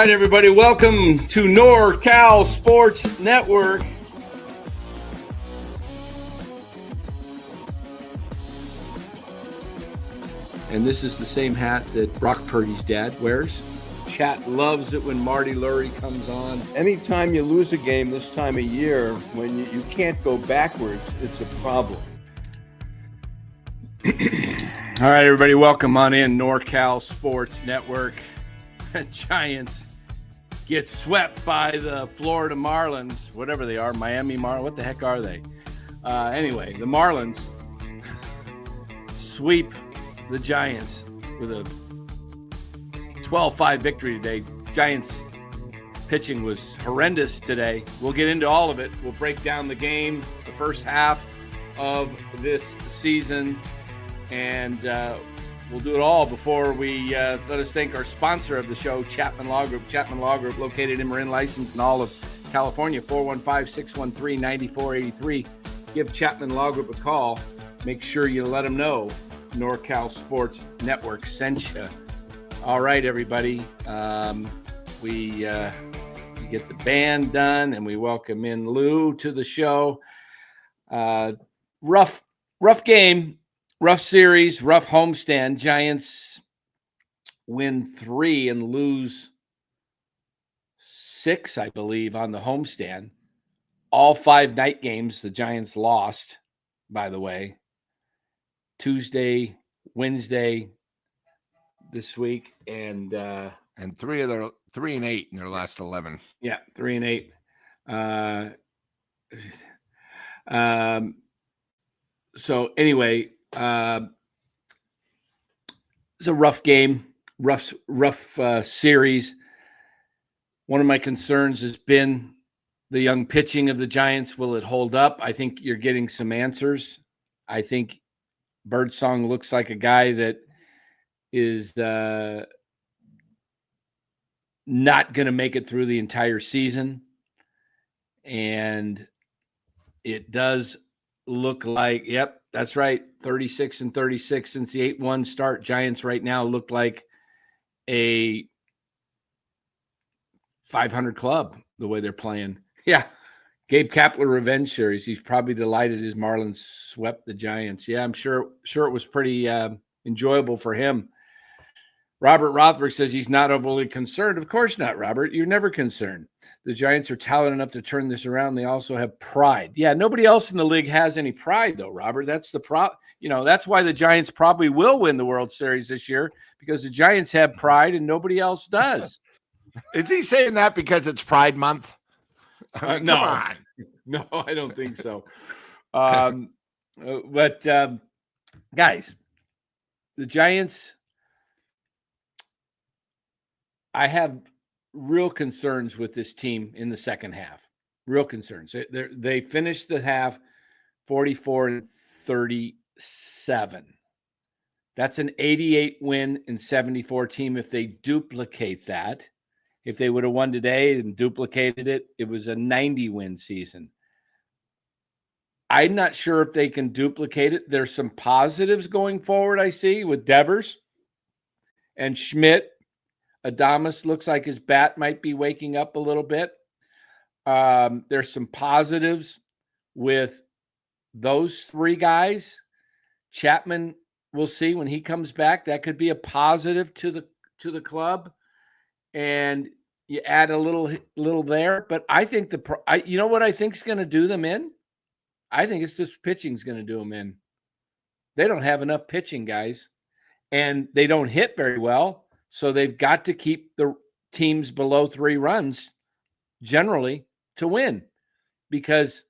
right, everybody, welcome to NorCal Sports Network. And this is the same hat that Brock Purdy's dad wears. Chat loves it when Marty Lurie comes on. Anytime you lose a game this time of year, when you can't go backwards, it's a problem. All right, everybody, welcome on in NorCal Sports Network. Giants get swept by the Florida Marlins, whatever they are, Miami Marlins. What the heck are they? Anyway, the Marlins sweep the Giants with a 12-5 victory today. Giants pitching was horrendous today. We'll get into all of it. We'll break down the game, the first half of this season, and we'll do it all before we let us thank our sponsor of the show, Chapman Law Group. Chapman Law Group, located in Marin, licensed in all of California, 415-613-9483. Give Chapman Law Group a call. Make sure you let them know NorCal Sports Network sent you. All right, everybody. We get the band done, and we welcome in Lou to the show. Rough game. Rough series, rough homestand. Giants win 3 and lose 6, I believe, on the homestand. All 5 night games the Giants lost, by the way. Tuesday, Wednesday this week, and 3 and 8 in their last 11. Yeah, 3 and 8. So anyway, it's a rough game, rough series. One of my concerns has been the young pitching of the Giants. Will it hold up? I think you're getting some answers. I think Birdsong looks like a guy that is not going to make it through the entire season. And it does look like, yep, that's right, 36 and 36 since the 8-1 start. Giants right now look like a 500 club the way they're playing. Yeah, Gabe Kapler revenge series. He's probably delighted his Marlins swept the Giants. Yeah, I'm sure it was pretty enjoyable for him. Robert Rothberg says he's not overly concerned. Of course not, Robert. You're never concerned. The Giants are talented enough to turn this around. They also have pride. Yeah, nobody else in the league has any pride, though, Robert. That's the that's why the Giants probably will win the World Series this year, because the Giants have pride and nobody else does. Is he saying that because it's Pride Month? I mean, no, come on. No, I don't think so. But guys, the Giants, I have real concerns with this team in the second half. Real concerns. They finished the half 44 and 37. That's an 88 win and 74 team. If they duplicate that, if they would have won today and duplicated it, it was a 90 win season. I'm not sure if they can duplicate it. There's some positives going forward, I see, with Devers and Schmidt. Adames looks like his bat might be waking up a little bit. There's some positives with those 3 guys. Chapman, we'll see when he comes back. That could be a positive to the club. And you add a little there. But I think you know what I think is going to do them in? I think it's this pitching's going to do them in. They don't have enough pitching, guys. And they don't hit very well. So they've got to keep the teams below 3 runs generally to win, because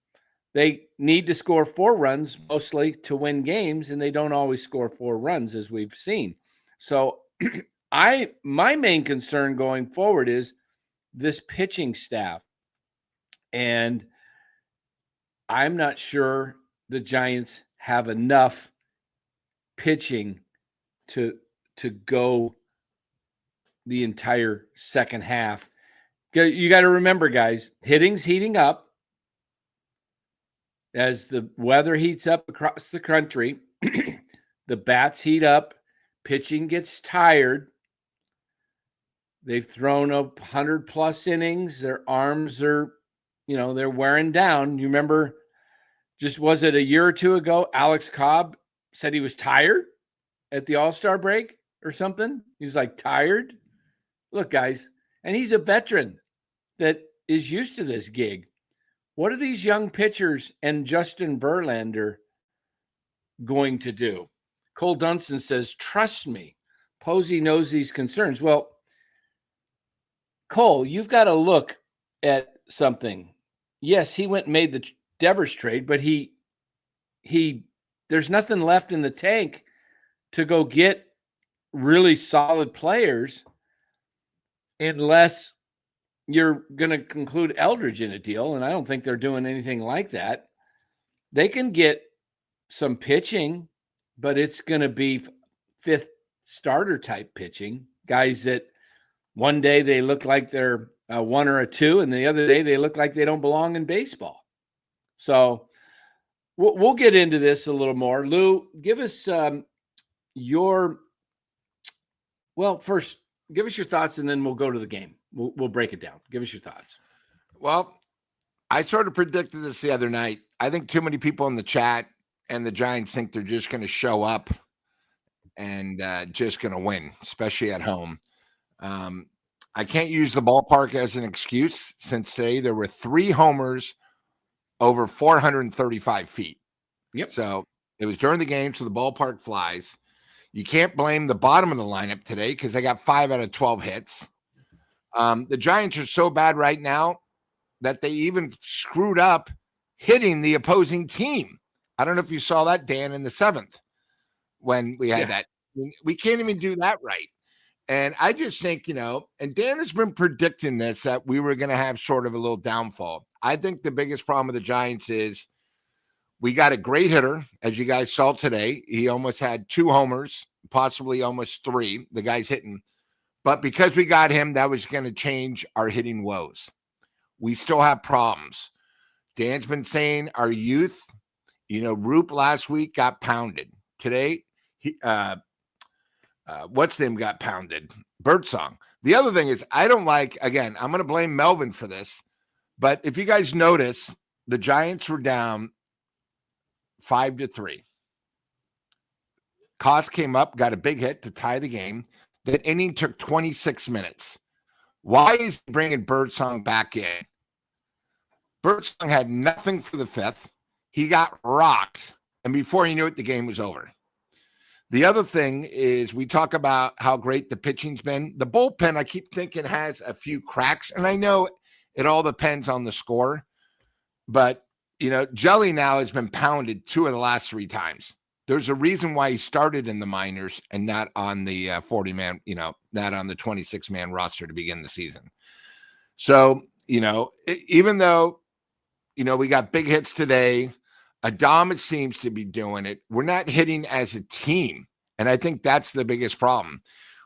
they need to score 4 runs mostly to win games, and they don't always score 4 runs, as we've seen. So my main concern going forward is this pitching staff. And I'm not sure the Giants have enough pitching to go the entire second half. You got to remember, guys, hitting's heating up. As the weather heats up across the country, the bats heat up, pitching gets tired. They've thrown up 100+ innings. Their arms are, they're wearing down. You remember, was it a year or two ago, Alex Cobb said he was tired at the All-Star break or something? He's like, tired? Look, guys, and he's a veteran that is used to this gig. What are these young pitchers and Justin Verlander going to do? Cole Dunstan says, trust me, Posey knows these concerns. Well, Cole, you've got to look at something. Yes, he went and made the Devers trade, but there's nothing left in the tank to go get really solid players unless you're going to conclude Eldridge in a deal, and I don't think they're doing anything like that. They can get some pitching, but it's going to be fifth starter type pitching, guys that one day they look like they're a 1 or a 2, and the other day they look like they don't belong in baseball. So we'll get into this a little more. Lou, give us first, give us your thoughts, and then we'll go to the game. We'll break it down. Give us your thoughts. Well, I sort of predicted this the other night. I think too many people in the chat and the Giants think they're just going to show up and just going to win, especially at home. I can't use the ballpark as an excuse since today there were 3 homers over 435 feet. Yep. So it was during the game, so the ballpark flies. You can't blame the bottom of the lineup today because they got 5 out of 12 hits. The Giants are so bad right now that they even screwed up hitting the opposing team. I don't know if you saw that, Dan, in the 7th when we had that. We can't even do that right. And I just think, and Dan has been predicting this, that we were going to have sort of a little downfall. I think the biggest problem with the Giants is we got a great hitter, as you guys saw today. He almost had 2 homers, possibly almost 3. The guy's hitting. But because we got him, that was going to change our hitting woes. We still have problems. Dan's been saying our youth, Roop last week got pounded. Today, what's name got pounded? Birdsong. The other thing is, I don't like, again, I'm going to blame Melvin for this, but if you guys notice, the Giants were down 5-3. Koss came up, got a big hit to tie the game. That inning took 26 minutes. Why is he bringing Birdsong back in? Birdsong had nothing for the 5th. He got rocked, and before you knew it, the game was over. The other thing is we talk about how great the pitching's been. The bullpen, I keep thinking, has a few cracks, and I know it all depends on the score, but, Jelly now has been pounded 2 of the last 3 times. There's a reason why he started in the minors and not on the 40-man, not on the 26-man roster to begin the season. So, even though, we got big hits today, Adames seems to be doing it. We're not hitting as a team, and I think that's the biggest problem.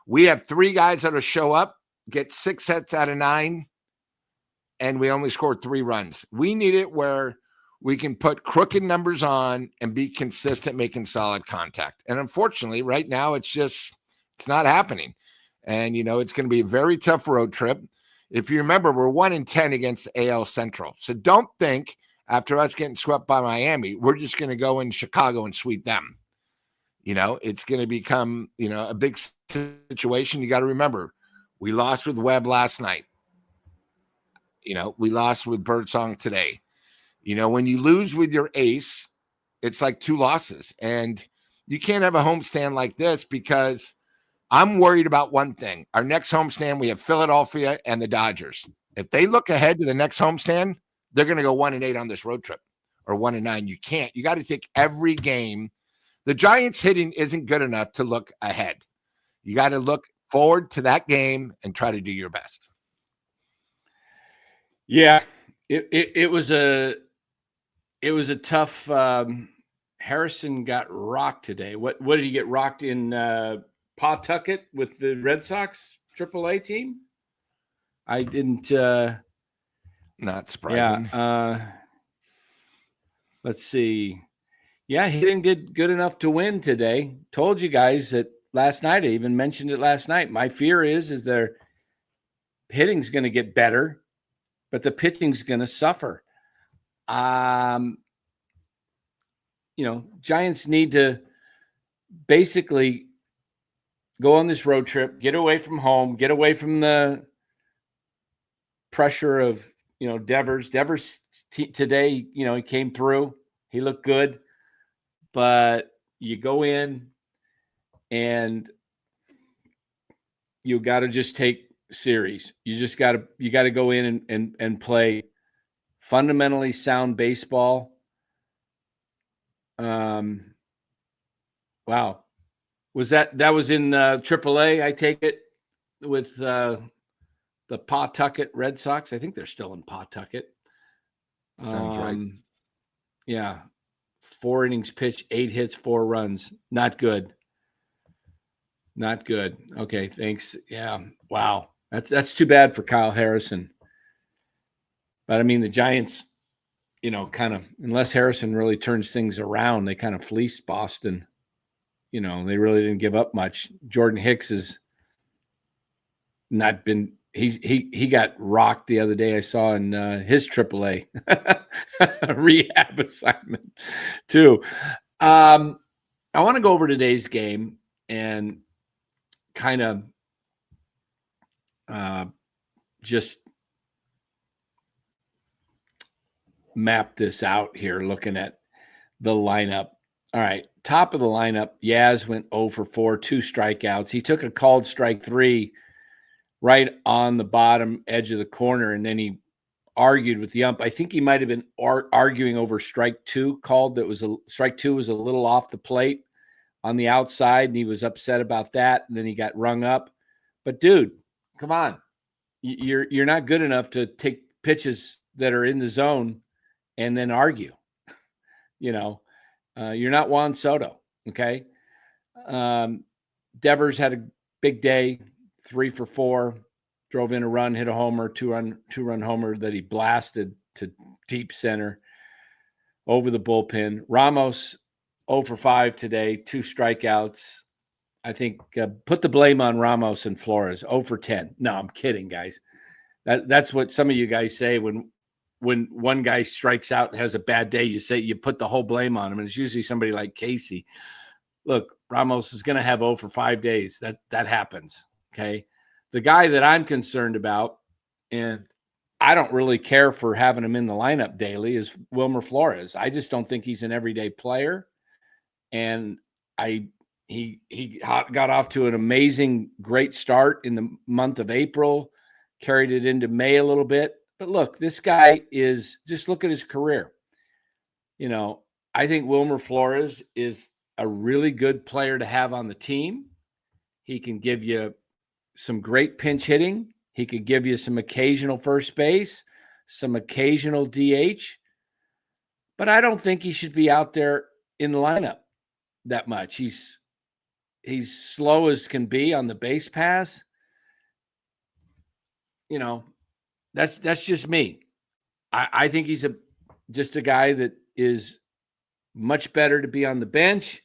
We have 3 guys that'll show up, get 6 hits out of 9, and we only scored 3 runs. We need it where we can put crooked numbers on and be consistent, making solid contact. And unfortunately, right now, it's not happening. And, it's going to be a very tough road trip. If you remember, we're 1-10 against AL Central. So don't think after us getting swept by Miami, we're just going to go in Chicago and sweep them. It's going to become, a big situation. You got to remember, we lost with Webb last night. We lost with Birdsong today. When you lose with your ace, it's like 2 losses. And you can't have a homestand like this because I'm worried about one thing. Our next homestand, we have Philadelphia and the Dodgers. If they look ahead to the next homestand, they're going to go 1-8 on this road trip or 1-9. You can't. You got to take every game. The Giants hitting isn't good enough to look ahead. You got to look forward to that game and try to do your best. Yeah, it was a tough. Harrison got rocked today. What did he get rocked in Pawtucket with the Red Sox AAA team? I didn't. Not surprising. Yeah. Let's see. Yeah, he didn't get good enough to win today. Told you guys that last night. I even mentioned it last night. My fear is they're hitting's going to get better, but the pitching's going to suffer. Giants need to basically go on this road trip, get away from home, get away from the pressure of, Devers. Devers today, he came through. He looked good. But you go in and you got to just take series. You got to go in and play fundamentally sound baseball. Wow. That was in AAA, I take it, with the Pawtucket Red Sox. I think they're still in Pawtucket. Sounds right. Yeah. 4 innings pitched, 8 hits, 4 runs. Not good. Not good. Okay, thanks. Yeah. Wow. That's too bad for Kyle Harrison. But I mean, the Giants, kind of, unless Harrison really turns things around, they kind of fleeced Boston. They really didn't give up much. Jordan Hicks has not been. He got rocked the other day. I saw in his AAA rehab assignment too. I want to go over today's game and kind of just map this out here, looking at the lineup. All right, top of the lineup, Yaz went 0 for 4, 2 strikeouts. He took a called strike 3 right on the bottom edge of the corner, and then he argued with the ump. I think he might have been arguing over strike 2 called. Strike 2 was a little off the plate on the outside, and he was upset about that, and then he got rung up. But dude, come on. You're not good enough to take pitches that are in the zone and then argue. You're not Juan Soto, okay? Devers had a big day, 3 for 4, drove in a run, hit a homer, two-run homer that he blasted to deep center over the bullpen. Ramos 0 for 5 today, 2 strikeouts. I think put the blame on Ramos and Flores. 0 for 10. No, I'm kidding, guys. That's what some of you guys say when one guy strikes out and has a bad day. You put the whole blame on him, and it's usually somebody like Casey. Look, Ramos is going to have 0 for 5 days. That happens. Okay. The guy that I'm concerned about, and I don't really care for having him in the lineup daily, is Wilmer Flores. I just don't think he's an everyday player. And he got off to an amazing, great start in the month of April, carried it into May a little bit. But look, this guy is, just look at his career. I think Wilmer Flores is a really good player to have on the team. He can give you some great pinch hitting. He could give you some occasional first base, some occasional DH. But I don't think he should be out there in the lineup that much. He's slow as can be on the base pass. That's just me. I think he's just a guy that is much better to be on the bench.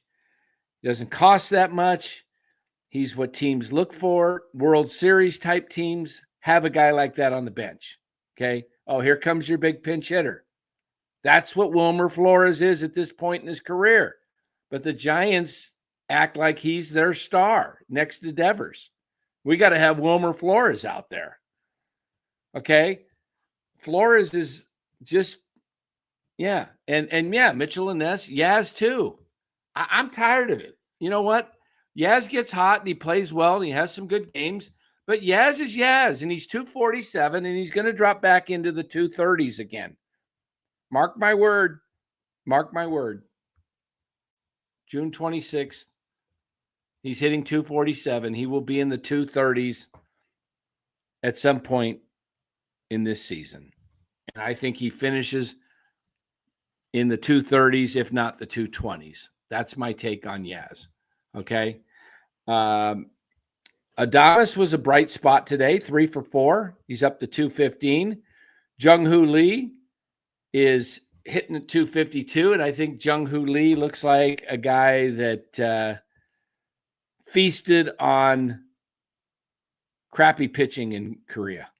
Doesn't cost that much. He's what teams look for. World Series type teams have a guy like that on the bench. Okay. Oh, here comes your big pinch hitter. That's what Wilmer Flores is at this point in his career. But the Giants act like he's their star next to Devers. We got to have Wilmer Flores out there. Okay. Flores is just, yeah. And yeah, Mitchell and Ness, Yaz too. I'm tired of it. You know what? Yaz gets hot and he plays well and he has some good games, but Yaz is Yaz and he's 247 and he's going to drop back into the 230s again. Mark my word. Mark my word. June 26th, he's hitting 247. He will be in the 230s at some point in this season. And I think he finishes in the 230s, if not the 220s. That's my take on Yaz. Okay. Adames was a bright spot today, 3 for 4. He's up to 215. Jung-Hoo Lee is hitting at 252. And I think Jung-Hoo Lee looks like a guy that feasted on crappy pitching in Korea.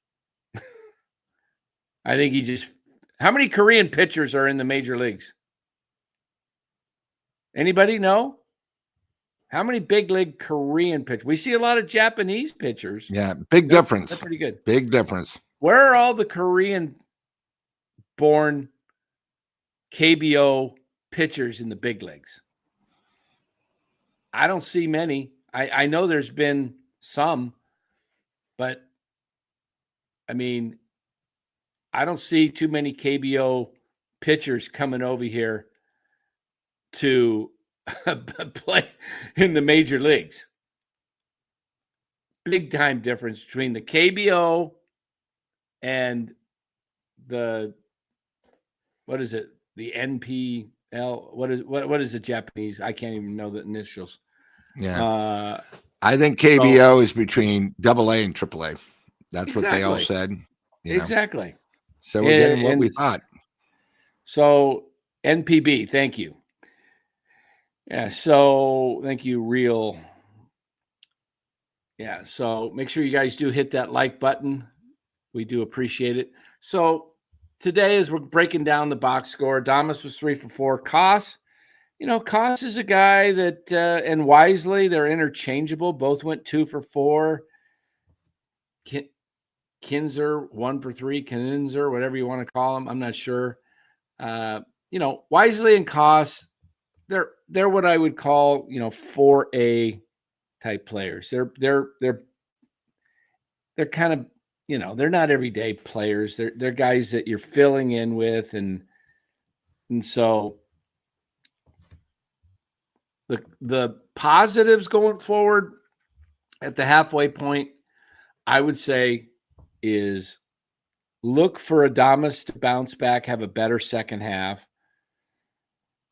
I think he just – how many Korean pitchers are in the major leagues? Anybody know? How many big league Korean pitchers? We see a lot of Japanese pitchers. Yeah, big difference. They're pretty good. Big difference. Where are all the Korean-born KBO pitchers in the big leagues? I don't see many. I know there's been some, but I mean, I don't see too many KBO pitchers coming over here to play in the major leagues. Big time difference between the KBO and the, what is it? The NPL. What is the Japanese? I can't even know the initials. Yeah. I think KBO is between AA and AAA. That's what they all said. Exactly. So we're getting what we thought. So NPB, thank you. Yeah, so thank you, Real. Yeah, so make sure you guys do hit that like button. We do appreciate it. So today, as we're breaking down the box score, Adames was 3 for 4. Koss, Koss is a guy that, and Wisely, they're interchangeable. Both went 2 for 4. Kinzer 1 for 3. Kinzer, whatever you want to call him, I'm not sure. Wisely and Koss, they're what I would call 4A type players. They're kind of they're not everyday players. They're guys that you're filling in with, and so the positives going forward at the halfway point, I would say, is look for Adames to bounce back, have a better second half.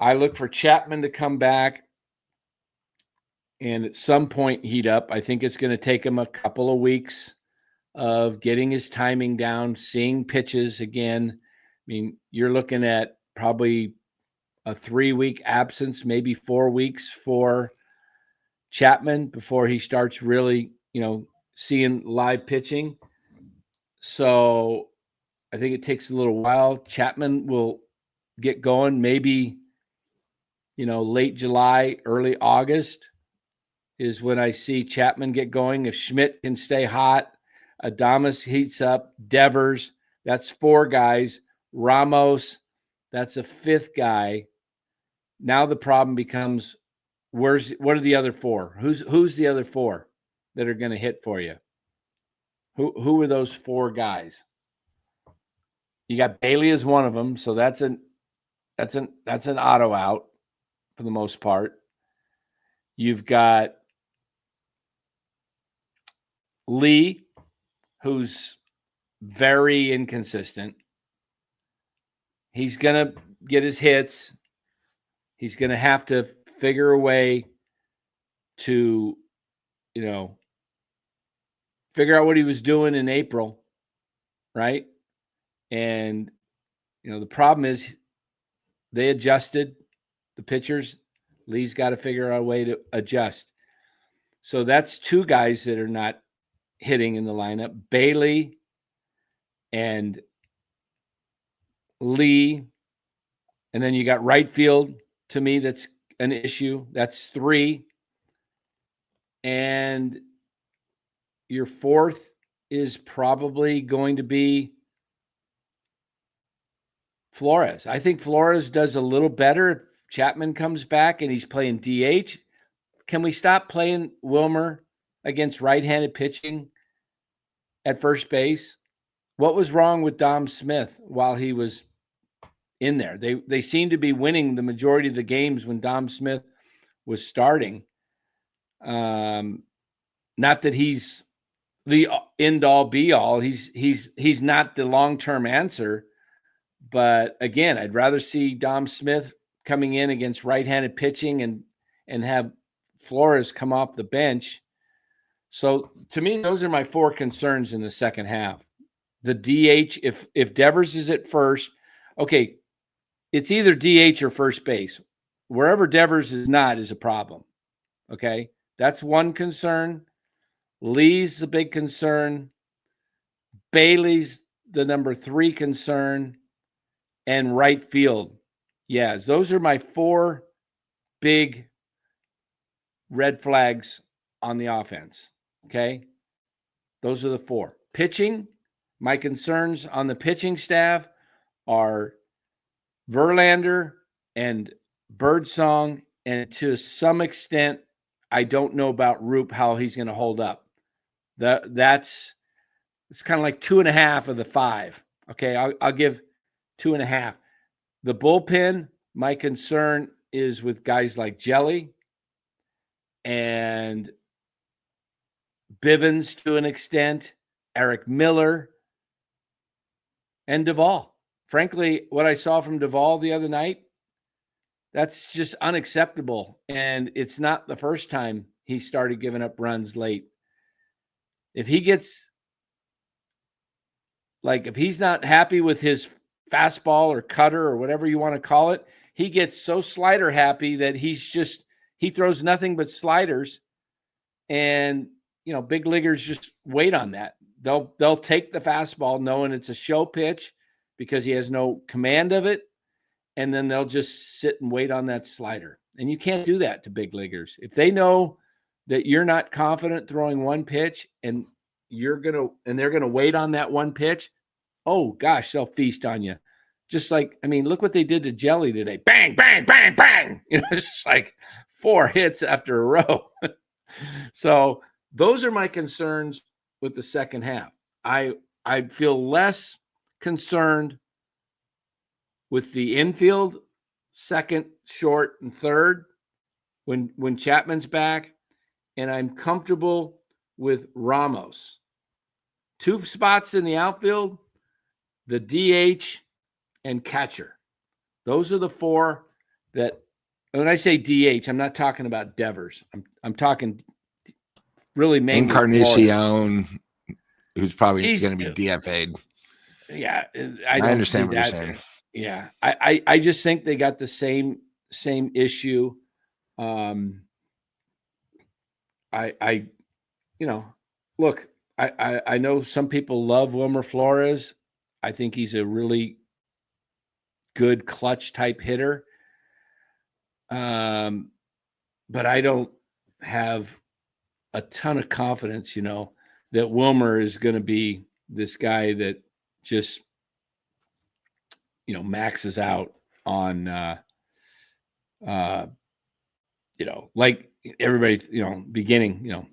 I look for Chapman to come back and at some point heat up. I think it's going to take him a couple of weeks of getting his timing down, seeing pitches again. I mean, you're looking at probably a 3-week absence, maybe 4 weeks for Chapman before he starts really, seeing live pitching. So I think it takes a little while. Chapman will get going maybe, late July, early August is when I see Chapman get going. If Schmidt can stay hot, Adames heats up, Devers, that's 4 guys. Ramos, that's a 5th guy. Now the problem becomes, what are the other 4? Who's the other 4 that are going to hit for you? Who are those 4 guys? You got Bailey as one of them, so that's an auto out for the most part. You've got Lee, who's very inconsistent. He's going to get his hits. He's going to have to figure a way to, figure out what he was doing in April, right? And, the problem is they adjusted, the pitchers. Lee's got to figure out a way to adjust. So that's 2 guys that are not hitting in the lineup, Bailey and Lee. And then you got right field. To me, that's an issue. That's 3. And your 4th is probably going to be Flores. I think Flores does a little better if Chapman comes back and he's playing DH. Can we stop playing Wilmer against right-handed pitching at first base? What was wrong with Dom Smith while he was in there? They seem to be winning the majority of the games when Dom Smith was starting. Not that he's the end-all be-all. He's not the long-term answer. But again, I'd rather see Dom Smith coming in against right-handed pitching and have Flores come off the bench. So to me, those are my 4 concerns in the second half. The DH, if Devers is at first, okay, it's either DH or first base. Wherever Devers is not is a problem. Okay, that's one concern. Lee's a big concern. Bailey's the number 3 concern. And right field. Yes, those are my 4 big red flags on the offense. Okay. Those are the 4. Pitching, my concerns on the pitching staff are Verlander and Birdsong, and to some extent, I don't know about Roop, how he's going to hold up. It's kind of like 2.5 of the 5. Okay, I'll give 2.5. The bullpen, my concern is with guys like Jelly and Bivens to an extent, Eric Miller, and Duvall. Frankly, what I saw from Duvall the other night, that's just unacceptable. And it's not the first time he started giving up runs late. If he's not happy with his fastball or cutter or whatever you want to call it, he gets so slider happy that he throws nothing but sliders. And, big leaguers just wait on that. They'll take the fastball knowing it's a show pitch because he has no command of it. And then they'll just sit and wait on that slider. And you can't do that to big leaguers. If they know that you're not confident throwing one pitch and they're going to wait on that one pitch, oh gosh, they'll feast on you. Just like, look what they did to Jelly today. Bang, bang, bang, bang. It's just like 4 hits after a row. So those are my concerns with the second half. I feel less concerned with the infield, second, short, and third when Chapman's back, and I'm comfortable with Ramos. 2 spots in the outfield, the DH, and catcher. Those are the 4 that, when I say DH, I'm not talking about Devers. I'm talking really mainly Encarnacion, who's probably going to be DFA'd. Yeah, I understand what you're saying. Yeah, I just think they got the same issue. Look, I know some people love Wilmer Flores. I think he's a really good clutch type hitter. But I don't have a ton of confidence, that Wilmer is going to be this guy that just, maxes out on, like everybody, beginning,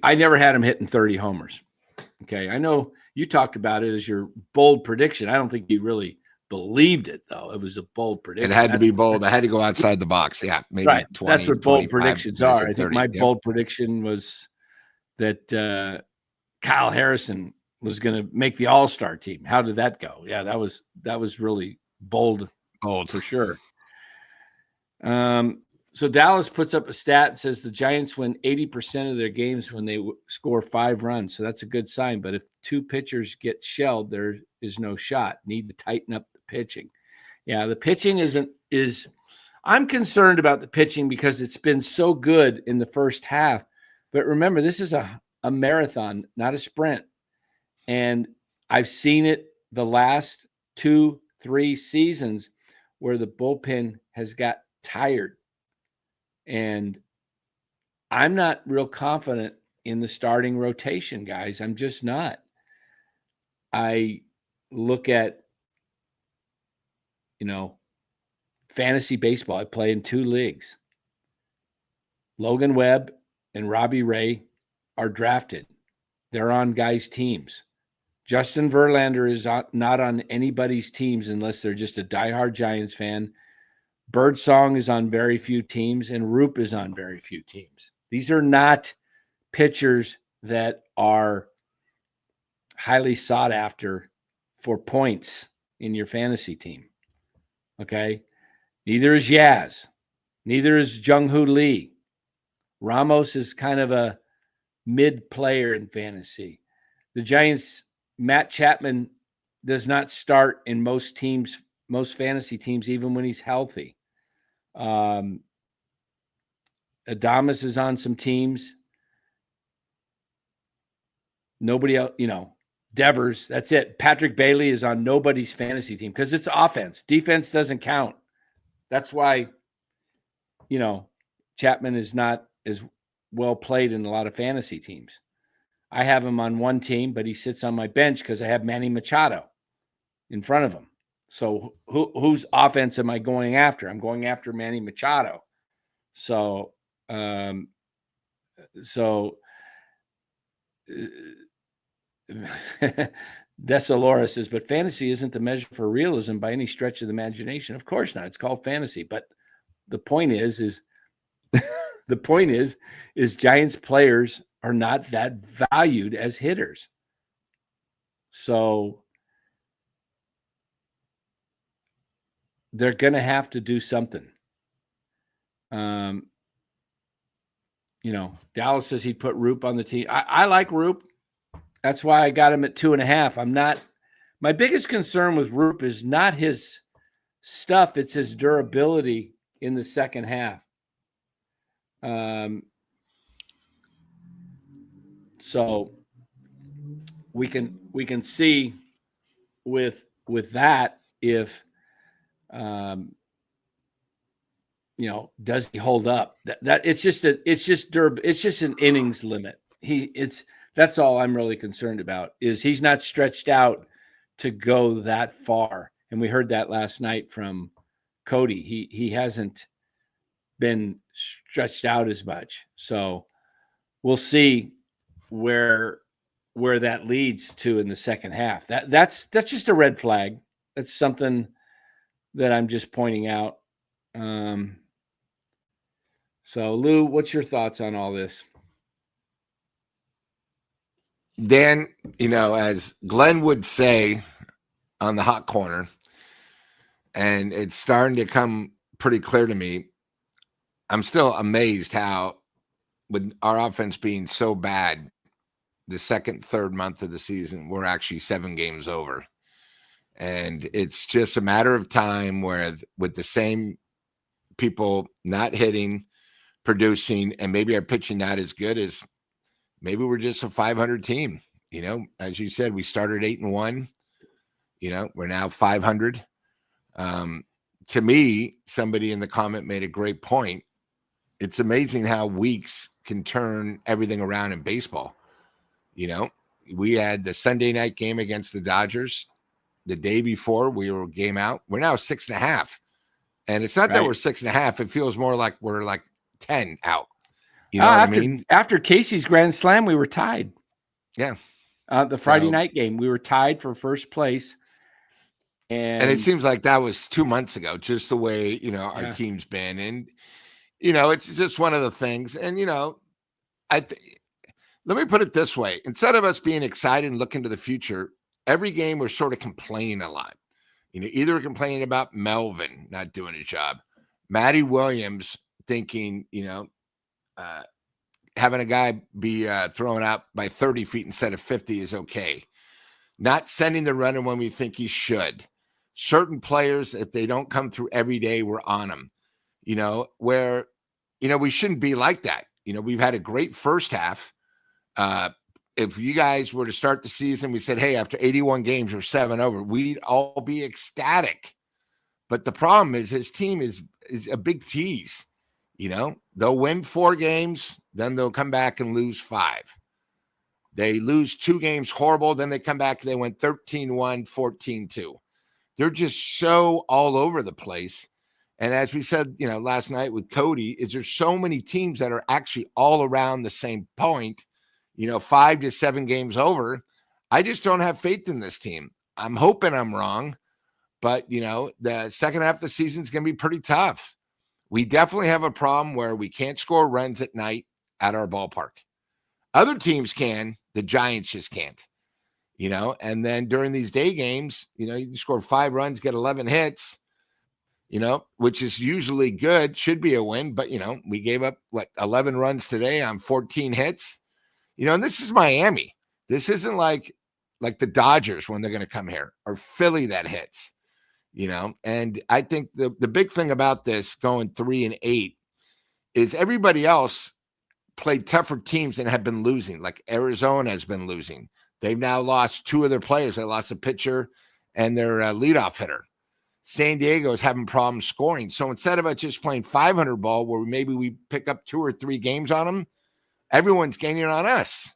I never had him hitting 30 homers. Okay. I know you talked about it as your bold prediction. I don't think you really believed it, though. It was a bold prediction. It had to be bold. I had to go outside the box. Yeah. Maybe right. 20, that's what bold predictions are. I think my bold prediction was that Kyle Harrison was going to make the All-Star team. How did that go? Yeah, that was really bold for sure. So Dallas puts up a stat and says the Giants win 80% of their games when they score 5 runs. So that's a good sign. But if 2 pitchers get shelled, there is no shot. Need to tighten up the pitching. Yeah, the pitching I'm concerned about the pitching because it's been so good in the first half. But remember, this is a marathon, not a sprint. And I've seen it the last 2-3 seasons where the bullpen has got tired. And I'm not real confident in the starting rotation, guys. I'm just not. I look at, fantasy baseball. I play in 2 leagues. Logan Webb and Robbie Ray are drafted. They're on guys' teams. Justin Verlander is not on anybody's teams unless they're just a diehard Giants fan. Birdsong is on very few teams, and Roop is on very few teams. These are not pitchers that are highly sought after for points in your fantasy team. Okay? Neither is Yaz. Neither is Jung-Hoo Lee. Ramos is kind of a mid player in fantasy. The Giants, Matt Chapman does not start in most teams, most fantasy teams, even when he's healthy. Adames is on some teams. Nobody else, Devers, that's it. Patrick Bailey is on nobody's fantasy team because it's offense. Defense doesn't count. That's why, Chapman is not as well played in a lot of fantasy teams. I have him on one team, but he sits on my bench because I have Manny Machado in front of him. So whose offense am I going after? I'm going after Manny Machado. So, Desalora says, but fantasy isn't the measure for realism by any stretch of the imagination. Of course not. It's called fantasy. But the point is Giants players are not that valued as hitters. So they're going to have to do something. Dallas says he'd put Roop on the team. I like Roop. That's why I got him at 2.5. My biggest concern with Roop is not his stuff. It's his durability in the second half. So we can see with that if does he hold up? That it's just an innings limit. That's all I'm really concerned about is he's not stretched out to go that far. And we heard that last night from Cody. He hasn't been stretched out as much. So we'll see where that leads to in the second half. That's just a red flag. That's something that I'm just pointing out. So Lou, what's your thoughts on all this? Dan, as Glenn would say on the hot corner, and it's starting to come pretty clear to me, I'm still amazed how, with our offense being so bad, the second, third month of the season, we're actually 7 games over. And it's just a matter of time where with the same people not hitting, producing, and maybe our pitching not as good as maybe we're just a 500 team. As you said, we started 8-1. We're now 500. To me, somebody in the comment made a great point. It's amazing how weeks can turn everything around in baseball. We had the Sunday night game against the Dodgers. The day before we were game out. We're now 6.5. And it's not that we're 6.5. It feels more like we're like 10 out. You know what I mean? After Casey's grand slam, we were tied. Yeah. The Friday night game, we were tied for first place. And it seems like that was 2 months ago, just the way, our team's been. And, it's just one of the things. And, let me put it this way. Instead of us being excited and looking to the future, every game we're sort of complaining a lot. Either complaining about Melvin not doing his job, Matty Williams thinking, having a guy be thrown out by 30 feet instead of 50 is okay. Not sending the runner when we think he should. Certain players, if they don't come through every day, we're on them. Where, we shouldn't be like that. We've had a great first half. If you guys were to start the season, we said, hey, after 81 games, we're 7 over, we'd all be ecstatic. But the problem is his team is a big tease. They'll win 4 games, then they'll come back and lose 5. They lose 2 games horrible, then they come back, they went 13-1, 14-2. They're just so all over the place. And as we said, last night with Cody, is there's so many teams that are actually all around the same point, 5 to 7 games over. I just don't have faith in this team. I'm hoping I'm wrong, but the second half of the season is going to be pretty tough. We definitely have a problem where we can't score runs at night at our ballpark. Other teams can, the Giants just can't, and then during these day games, you can score 5 runs, get 11 hits, which is usually good, should be a win. But, we gave up 11 runs today on 14 hits, and this is Miami. This isn't like the Dodgers when they're going to come here, or Philly that hits, and I think the big thing about this going 3-8 is everybody else played tougher teams and have been losing. Like Arizona has been losing. They've now lost 2 of their players. They lost a pitcher and their leadoff hitter. San Diego is having problems scoring. So instead of us just playing 500 ball where maybe we pick up 2 or 3 games on them, everyone's gaining on us.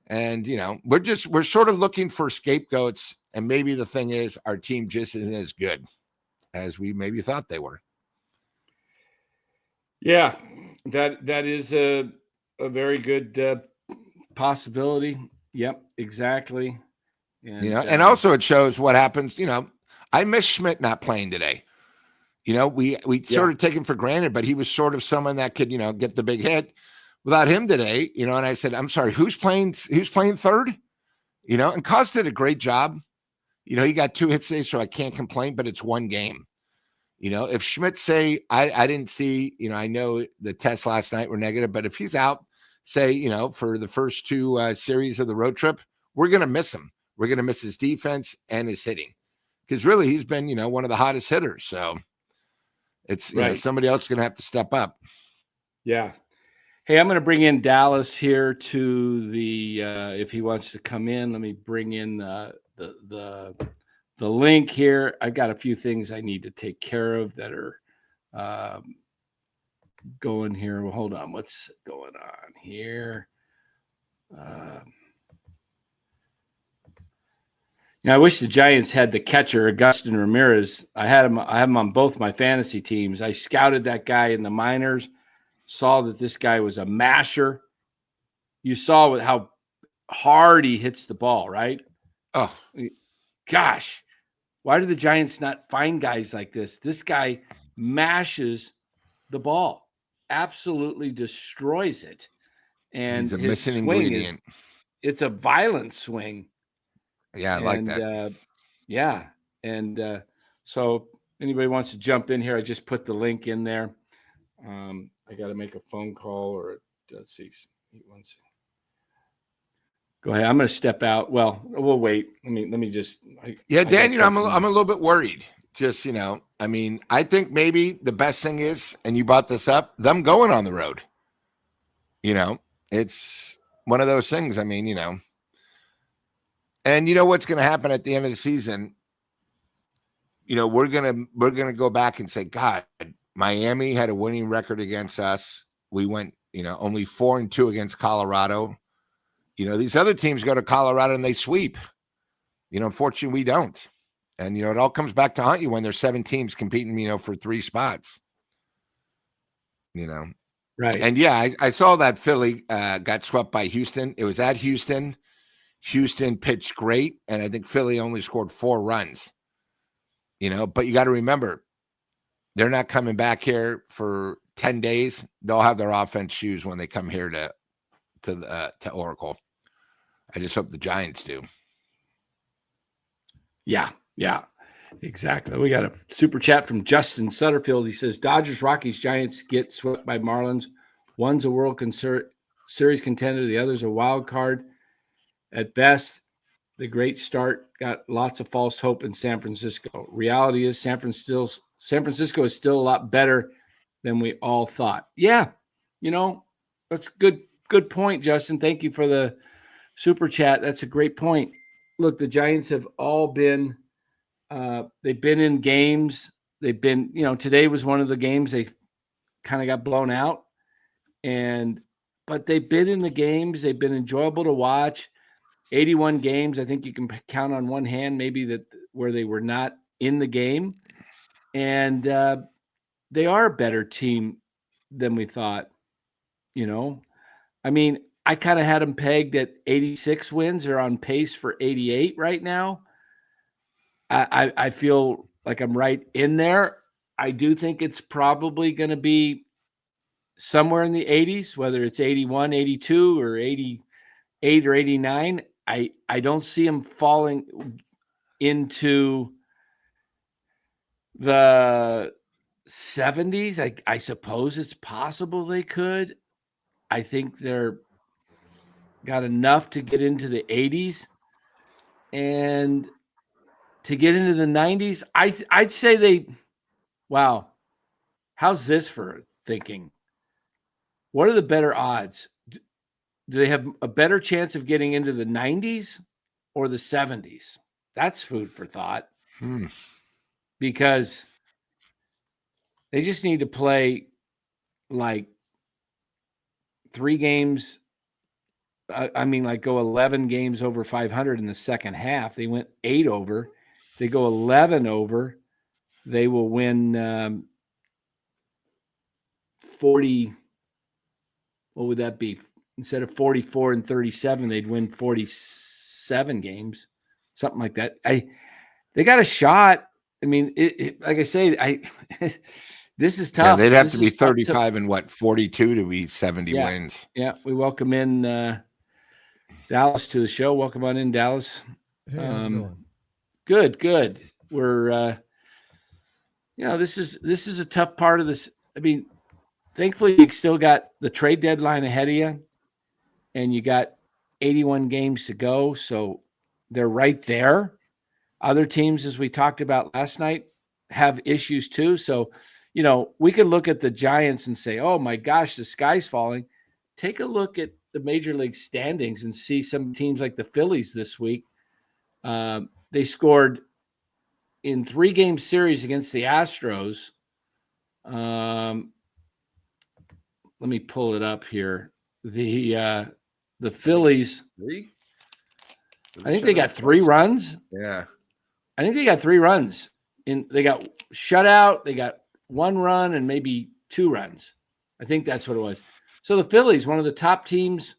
And, we're sort of looking for scapegoats. And maybe the thing is our team just isn't as good as we maybe thought they were. Yeah, that is a very good possibility. Yep, exactly. And also it shows what happens. I miss Schmidt not playing today. We sort of take him for granted, but he was sort of someone that could, get the big hit. Without him today, and I said, I'm sorry, who's playing third? And Cos did a great job. He got 2 hits today, so I can't complain, but it's one game. If Schmidt say, I didn't see, I know the tests last night were negative, but if he's out, say, for the first 2 series of the road trip, we're going to miss him. We're going to miss his defense and his hitting because really he's been, one of the hottest hitters. So it's, somebody else is going to have to step up. Yeah. Hey, I'm going to bring in Dallas here to the, if he wants to come in, let me bring in the link here. I've got a few things I need to take care of that are going here. Well, hold on. What's going on here? I wish the Giants had the catcher, Agustin Ramirez. I have him on both my fantasy teams. I scouted that guy in the minors, saw that this guy was a masher. You saw with how hard he hits the ball, right? Oh, gosh. Why do the Giants not find guys like this? This guy mashes the ball, absolutely destroys it. And he's a his missing swing ingredient. It's a violent swing. Yeah, I like that. So anybody wants to jump in here, I just put the link in there. I got to make a phone call or let's see. Go ahead. I'm going to step out. Well, we'll wait. Let me just. Dan, I'm a little bit worried. Just, I think maybe the best thing is, and you brought this up, them going on the road. It's one of those things. And what's going to happen at the end of the season? We're gonna go back and say, God, Miami had a winning record against us. We went, only 4-2 against Colorado. These other teams go to Colorado and they sweep. Unfortunately, we don't. And it all comes back to haunt you when there's 7 teams competing, for 3 spots. Right. And I saw that Philly got swept by Houston. It was at Houston. Houston pitched great, and I think Philly only scored 4 runs. But you got to remember, they're not coming back here for 10 days. They'll have their offense shoes when they come here to Oracle. I just hope the Giants do. Yeah, exactly. We got a super chat from Justin Sutterfield. He says, Dodgers, Rockies, Giants get swept by Marlins. One's a World Series contender. The other's a wild card. At best, the great start got lots of false hope in San Francisco. Reality is San Francisco is still a lot better than we all thought. Yeah, that's good point, Justin. Thank you for the super chat. That's a great point. Look, the Giants have all been they've been in games. They've been, today was one of the games they kind of got blown out. But they've been in the games. They've been enjoyable to watch. 81 games. I think you can count on one hand maybe that where they were not in the game. And they are a better team than we thought. I kind of had them pegged at 86 wins. They're on pace for 88 right now. I feel like I'm right in there. I do think it's probably going to be somewhere in the 80s, whether it's 81, 82, or 88 or 89. I don't see them falling into the 70s. I suppose it's possible they could. I think they're got enough to get into the 80s and to get into the 90s. I'd say wow. How's this for thinking? What are the better odds? Do they have a better chance of getting into the 90s or the 70s? That's food for thought. Because they just need to play like 3 games. Like go 11 games over 500 in the second half. They went 8 over. If they go 11 over, they will win 40. What would that be? Instead of 44 and 37, they'd win 47 games, something like that. They got a shot. I mean, like I say, this is tough. Yeah, they'd have This to be is tough 35 and 42 to be 70 Yeah. wins. Yeah, we welcome in Dallas to the show. Welcome on in, Dallas. Hey, how's it going? Good. We're this is a tough part of this. I mean, thankfully you still got the trade deadline ahead of you, and you got 81 games to go, so they're right there. Other teams, as we talked about last night, have issues too. So, we could look at the Giants and say, oh my gosh, the sky's falling. Take a look at the major league standings and see some teams like the Phillies this week. They scored in 3-game series against the Astros. Let me pull it up here. The Phillies, I think they got 3 runs. Yeah. I think they got 3 runs. They got shut out. They got 1 run and maybe 2 runs. I think that's what it was. So the Phillies, one of the top teams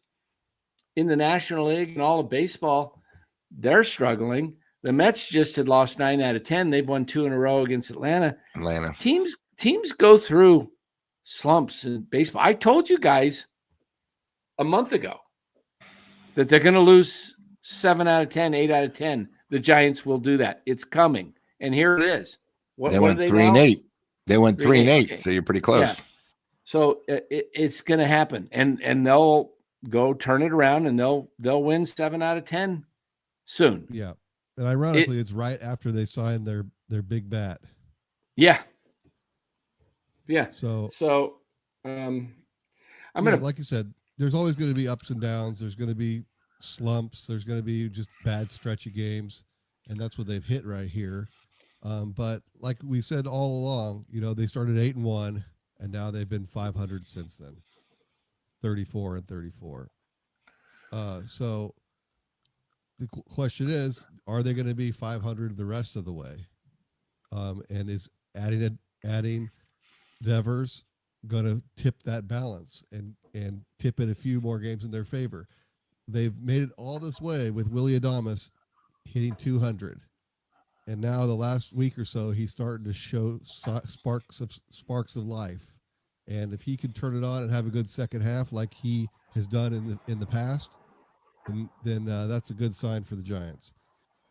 in the National League and all of baseball, they're struggling. The Mets just had lost 9 out of 10. They've won 2 in a row against Atlanta. Teams go through slumps in baseball. I told you guys a month ago that they're going to lose 7 out of 10, 8 out of 10. The Giants will do that. It's coming. And here it is. They went 3-8. They went 3-8. Okay. So you're pretty close. Yeah. So it's going to happen, and they'll go turn it around, and they'll win 7 out of 10 soon. Yeah, and ironically, it's right after they signed their big bat. Yeah. So I'm gonna, like you said, there's always going to be ups and downs. There's going to be slumps. There's going to be just bad stretchy games, and that's what they've hit right here. But like we said all along, they started 8-1. And now they've been 500 since then, 34 and 34. So the question is, are they going to be 500 the rest of the way? And is adding Devers going to tip that balance and tip it a few more games in their favor? They've made it all this way with Willy Adames hitting 200. And now the last week or so, he's starting to show sparks of life. And if he can turn it on and have a good second half like he has done in the past, then that's a good sign for the Giants.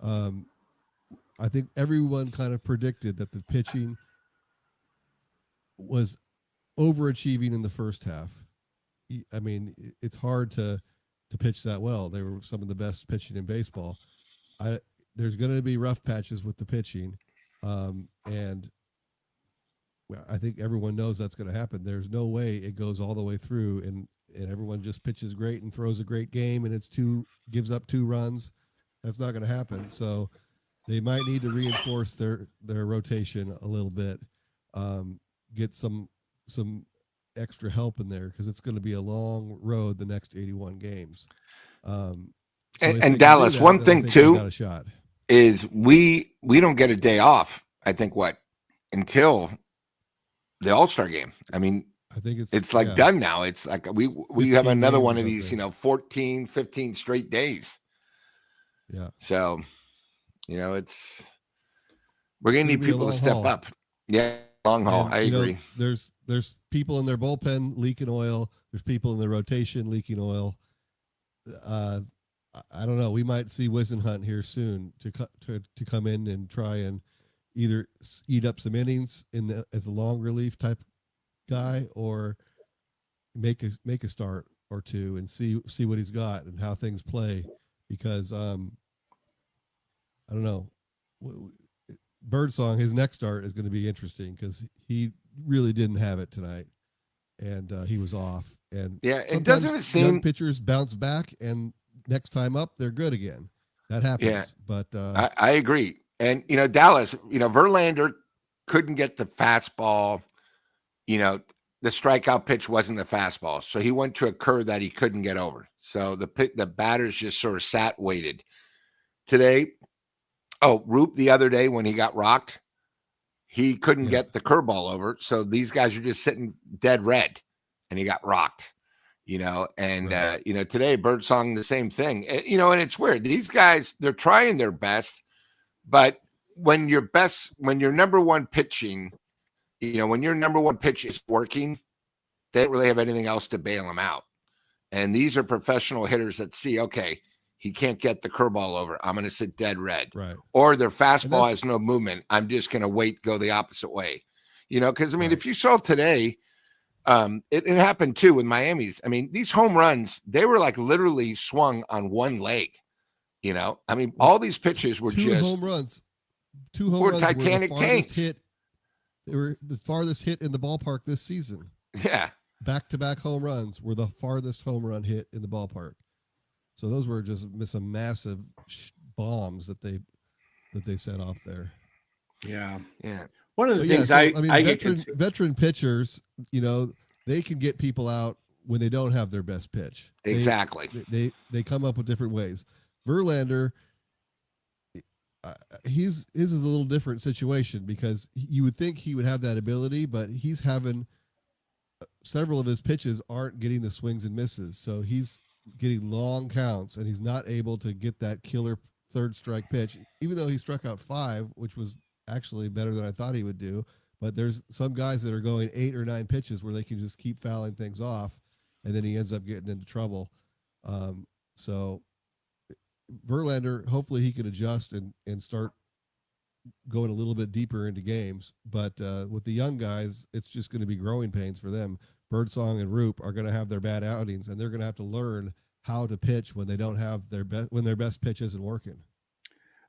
I think everyone kind of predicted that the pitching was overachieving in the first half. I mean, it's hard to pitch that well. They were some of the best pitching in baseball. There's going to be rough patches with the pitching, and I think everyone knows that's going to happen. There's no way it goes all the way through and everyone just pitches great and throws a great game and gives up 2 runs. That's not going to happen. So they might need to reinforce their rotation a little bit, get some extra help in there because it's going to be a long road the next 81 games. And Dallas, one thing too is we don't get a day off. I think until the All-Star game. I mean, I think it's like done now. It's like we have another one of these, 14, 15 straight days. Yeah. So, we're going to need people to step up. Yeah, long haul. I agree. There's people in their bullpen leaking oil. There's people in the rotation leaking oil. I don't know. We might see Wisenhunt here soon to come in and try and either eat up some innings as a long relief type guy, or make a start or two and see what he's got and how things play. Because I don't know, Birdsong, his next start is going to be interesting because he really didn't have it tonight. and he was off. And Yeah, it sometimes doesn't it young seem. pitchers bounce back, and next time up they're good again. That happens. Yeah. But I agree. And, Dallas, Verlander couldn't get the fastball. The strikeout pitch wasn't the fastball. So he went to a curve that he couldn't get over. So the batters just sort of sat, waited. Today, Roop the other day when he got rocked, he couldn't get the curveball over. So these guys are just sitting dead red, and he got rocked. Today Birdsong, the same thing, and it's weird. These guys, they're trying their best, but when your number one pitching, when your number one pitch is working, they don't really have anything else to bail them out. And these are professional hitters that see, okay, he can't get the curveball over. I'm going to sit dead red. right. Or their fastball has no movement. I'm just going to wait, go the opposite way. Because, if you saw today, it happened too with Miami's. These home runs, they were like literally swung on one leg. All these pitches were Two home runs. Were Titanic tanks. They were the farthest hit in the ballpark this season. Yeah. Back-to-back home runs were the farthest home run hit in the ballpark. So those were just some massive bombs that they set off there. Yeah. Yeah. One of the things I veteran pitchers, they can get people out when they don't have their best pitch. Exactly. They come up with different ways. Verlander, his is a little different situation because you would think he would have that ability, but he's having several of his pitches aren't getting the swings and misses. So he's getting long counts, and he's not able to get that killer third strike pitch, even though he struck out 5, which was actually better than I thought he would do. But there's some guys that are going 8 or 9 pitches where they can just keep fouling things off, and then he ends up getting into trouble. So Verlander, hopefully he can adjust and start going a little bit deeper into games. But with the young guys, it's just going to be growing pains for them. Birdsong and Roop are going to have their bad outings, and they're going to have to learn how to pitch when they don't have their best pitch isn't working.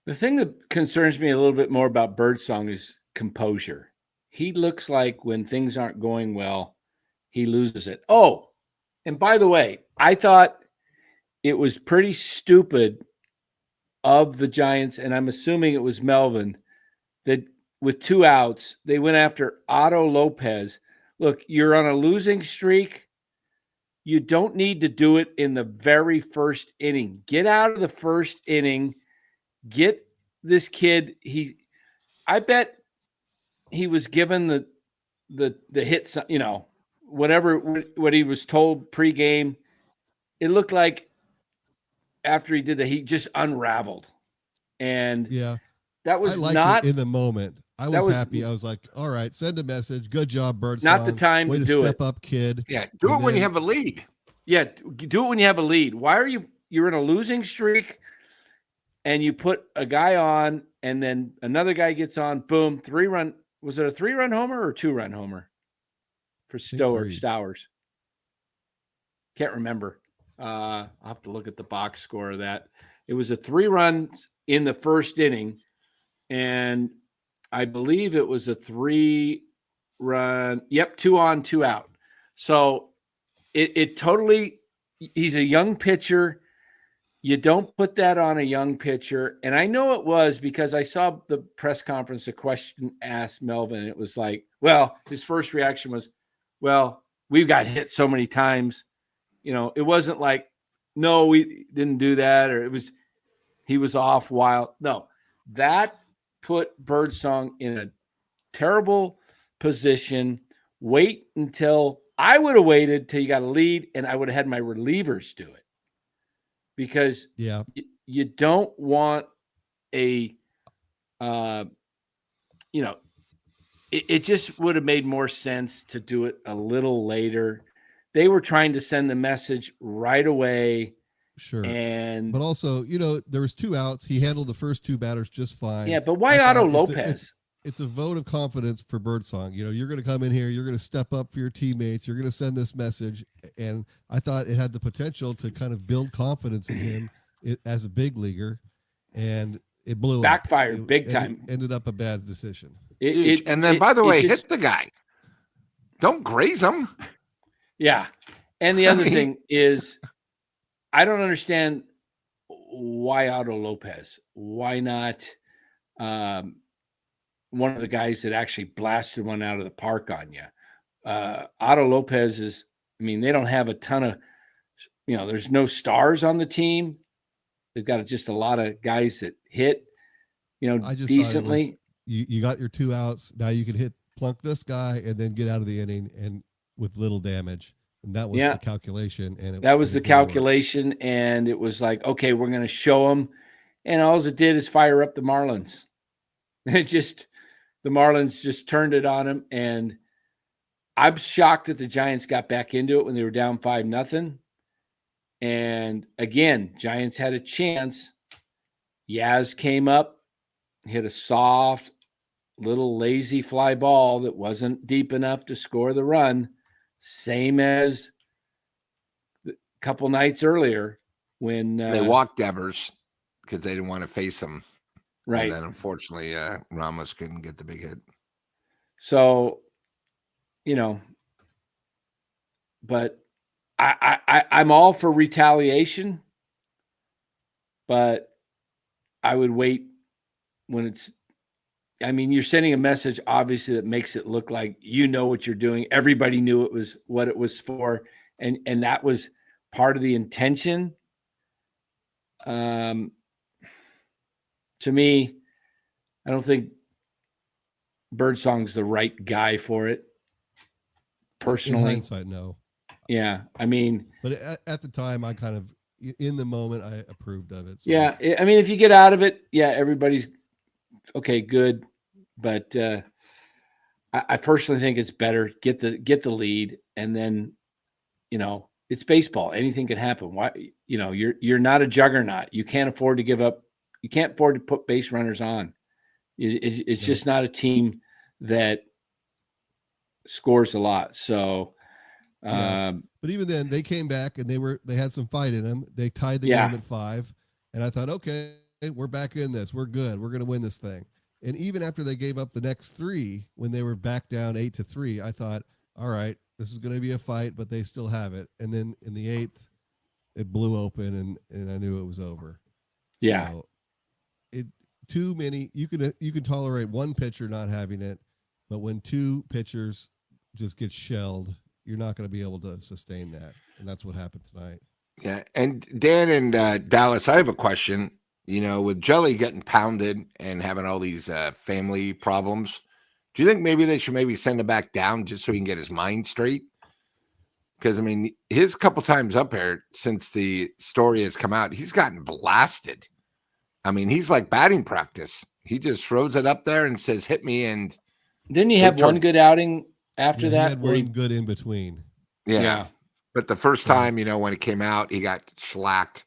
The thing that concerns me a little bit more about Birdsong is composure. He looks like when things aren't going well, he loses it. Oh, and by the way, I thought it was pretty stupid of the Giants, and I'm assuming it was Melvin, that with 2 outs, they went after Otto Lopez. Look, you're on a losing streak. You don't need to do it in the very first inning. Get out of the first inning. Get this kid. I bet he was given the hit, what he was told pregame. It looked like after he did that, he just unraveled. And that was not in the moment. I was happy. I was like, all right, send a message. Good job, Birdsong. Not the time Way to to do step it. up, kid. Yeah, do it when you have a lead. Yeah, do it when you have a lead. Why are you're in a losing streak and you put a guy on and then another guy gets on, boom, 3-run. Was it a 3-run homer or a 2-run homer for Stowers? Can't remember. I'll have to look at the box score of that. It was a 3 runs in the first inning, and I believe it was a 3-run. Yep, 2 on, 2 out. So it totally. He's a young pitcher. You don't put that on a young pitcher, and I know it was because I saw the press conference. A question asked Melvin. It was like, well, his first reaction was, well, we've got hit so many times. It wasn't like, no, we didn't do that, or he was off wild. No, that put Birdsong in a terrible position. Wait until I would have waited till you got a lead, and I would have had my relievers do it because you don't want it just would have made more sense to do it a little later. They were trying to send the message right away. Sure. But also, there was 2 outs. He handled the first 2 batters just fine. Yeah, but why Otto Lopez? It's a vote of confidence for Birdsong. You're going to come in here. You're going to step up for your teammates. You're going to send this message. And I thought it had the potential to kind of build confidence in him as a big leaguer. And it blew backfired big time. It ended up a bad decision. By the way, hit the guy. Don't graze him. Yeah. And the other I mean- thing is, I don't understand why Otto Lopez. Why not one of the guys that actually blasted one out of the park on you? Otto Lopez is, I mean, they don't have a ton of, there's no stars on the team. They've got just a lot of guys that hit, I just decently. thought you got your 2 outs. Now you can plunk this guy and then get out of the inning and with little damage. And that was the calculation. And that was the it didn't work. calculation. And it was like, okay, we're going to show them. And all it did is fire up the Marlins. The Marlins just turned it on him. And I'm shocked that the Giants got back into it when they were down 5-0. And again, Giants had a chance. Yaz came up, hit a soft, little lazy fly ball that wasn't deep enough to score the run, same as a couple nights earlier when they walked Devers because they didn't want to face him. Right. And then unfortunately, Ramos couldn't get the big hit. So, but I'm all for retaliation, but I would wait when you're sending a message, obviously, that makes it look like what you're doing. Everybody knew it was what it was for, and that was part of the intention. To me, I don't think Birdsong's the right guy for it. Personally, in hindsight, no. Yeah, but at the time, I kind of, in the moment, I approved of it. So. Yeah, if you get out of it, everybody's okay, good. But I personally think it's better get the lead, and then it's baseball. Anything can happen. Why you're not a juggernaut. You can't afford to give up. You can't afford to put base runners on. It's just not a team that scores a lot. So, but even then, they came back and they had some fight in them. They tied the game at 5, and I thought, okay, we're back in this. We're good. We're going to win this thing. And even after they gave up the next 3, when they were back down 8-3, I thought, all right, this is going to be a fight, but they still have it. And then in the 8th, it blew open, and I knew it was over. Yeah. So too many. You can tolerate one pitcher not having it, but when 2 pitchers just get shelled, you're not going to be able to sustain that, and that's what happened tonight. Yeah, and Dan and Dallas, I have a question. With Jelly getting pounded and having all these family problems, do you think maybe they should send him back down just so he can get his mind straight? Because, his couple times up there since the story has come out, he's gotten blasted. He's like batting practice. He just throws it up there and says, hit me. And didn't he have one good outing after that? He had one good in between. Yeah. But the first time, when it came out, he got shellacked.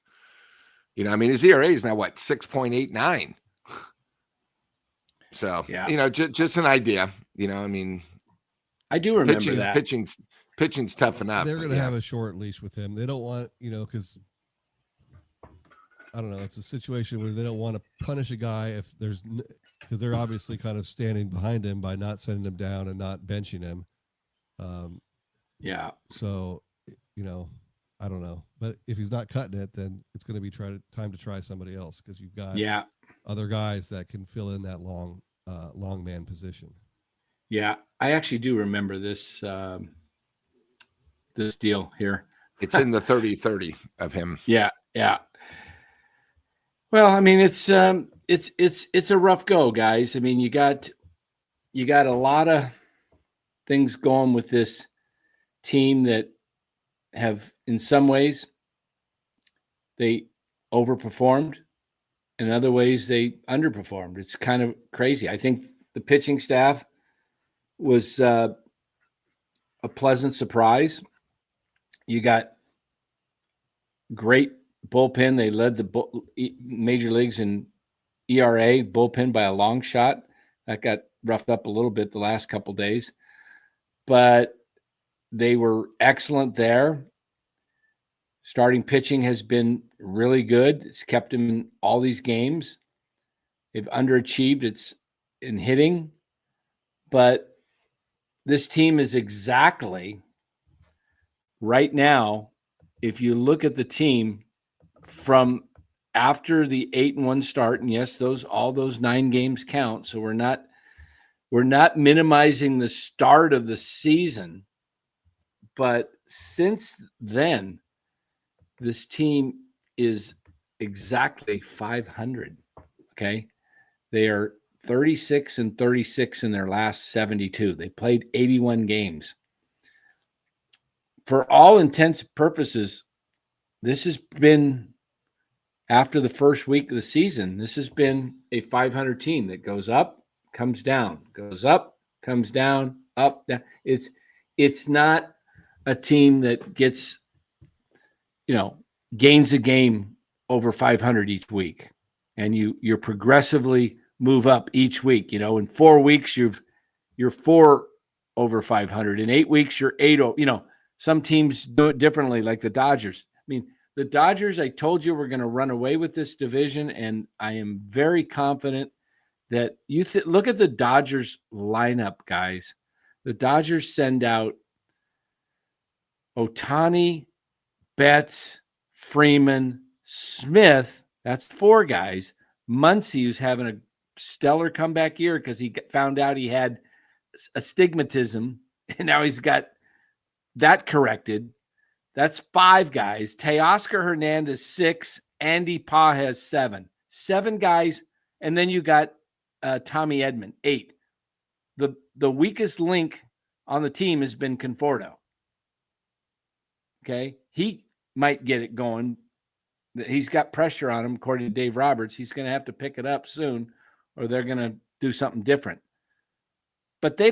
His ERA is now 6.89. So, just an idea. I do remember that. Pitching's tough enough. They're going to have a short leash with him. They don't want, because I don't know. It's a situation where they don't want to punish a guy because they're obviously kind of standing behind him by not sending him down and not benching him. So, I don't know. But if he's not cutting it, then it's going to be time to try somebody else because you've got other guys that can fill in that long man position. Yeah, I actually do remember this this deal here. It's in the 30-30 of him. Yeah. Well, it's a rough go, guys. You got a lot of things going with this team that have, in some ways, they overperformed. In other ways, they underperformed. It's kind of crazy. I think the pitching staff was a pleasant surprise. You got great bullpen. They led the major leagues in ERA bullpen by a long shot. That got roughed up a little bit the last couple days, but they were excellent there. Starting pitching has been really good. It's kept them in all these games. They've underachieved. It's in hitting, but this team is exactly right now, if you look at the team from after the 8-1 start, and yes, all those 9 games count. So we're not minimizing the start of the season, but since then, this team is exactly 500. Okay. They are 36-36 in their last 72. They played 81 games. For all intents and purposes, this has been, after the first week of the season, this has been a 500 team that goes up, comes down, goes up, comes down, up, down. It's not a team that gets, gains a game over 500 each week. And you're progressively move up each week. In 4 weeks, you're 4 over 500. In 8 weeks, you're 8. Some teams do it differently, like the Dodgers. I mean, the Dodgers, I told you, we're going to run away with this division, and I am very confident that look at the Dodgers lineup, guys. The Dodgers send out Ohtani, Betts, Freeman, Smith. That's 4 guys. Muncy, who's having a stellar comeback year because he found out he had astigmatism, and now he's got that corrected. That's 5 guys. Teoscar Hernandez, 6. Andy Pa has 7. 7 guys. And then you got Tommy Edman, 8. The weakest link on the team has been Conforto. Okay. He might get it going. He's got pressure on him, according to Dave Roberts. He's going to have to pick it up soon, or they're going to do something different. But they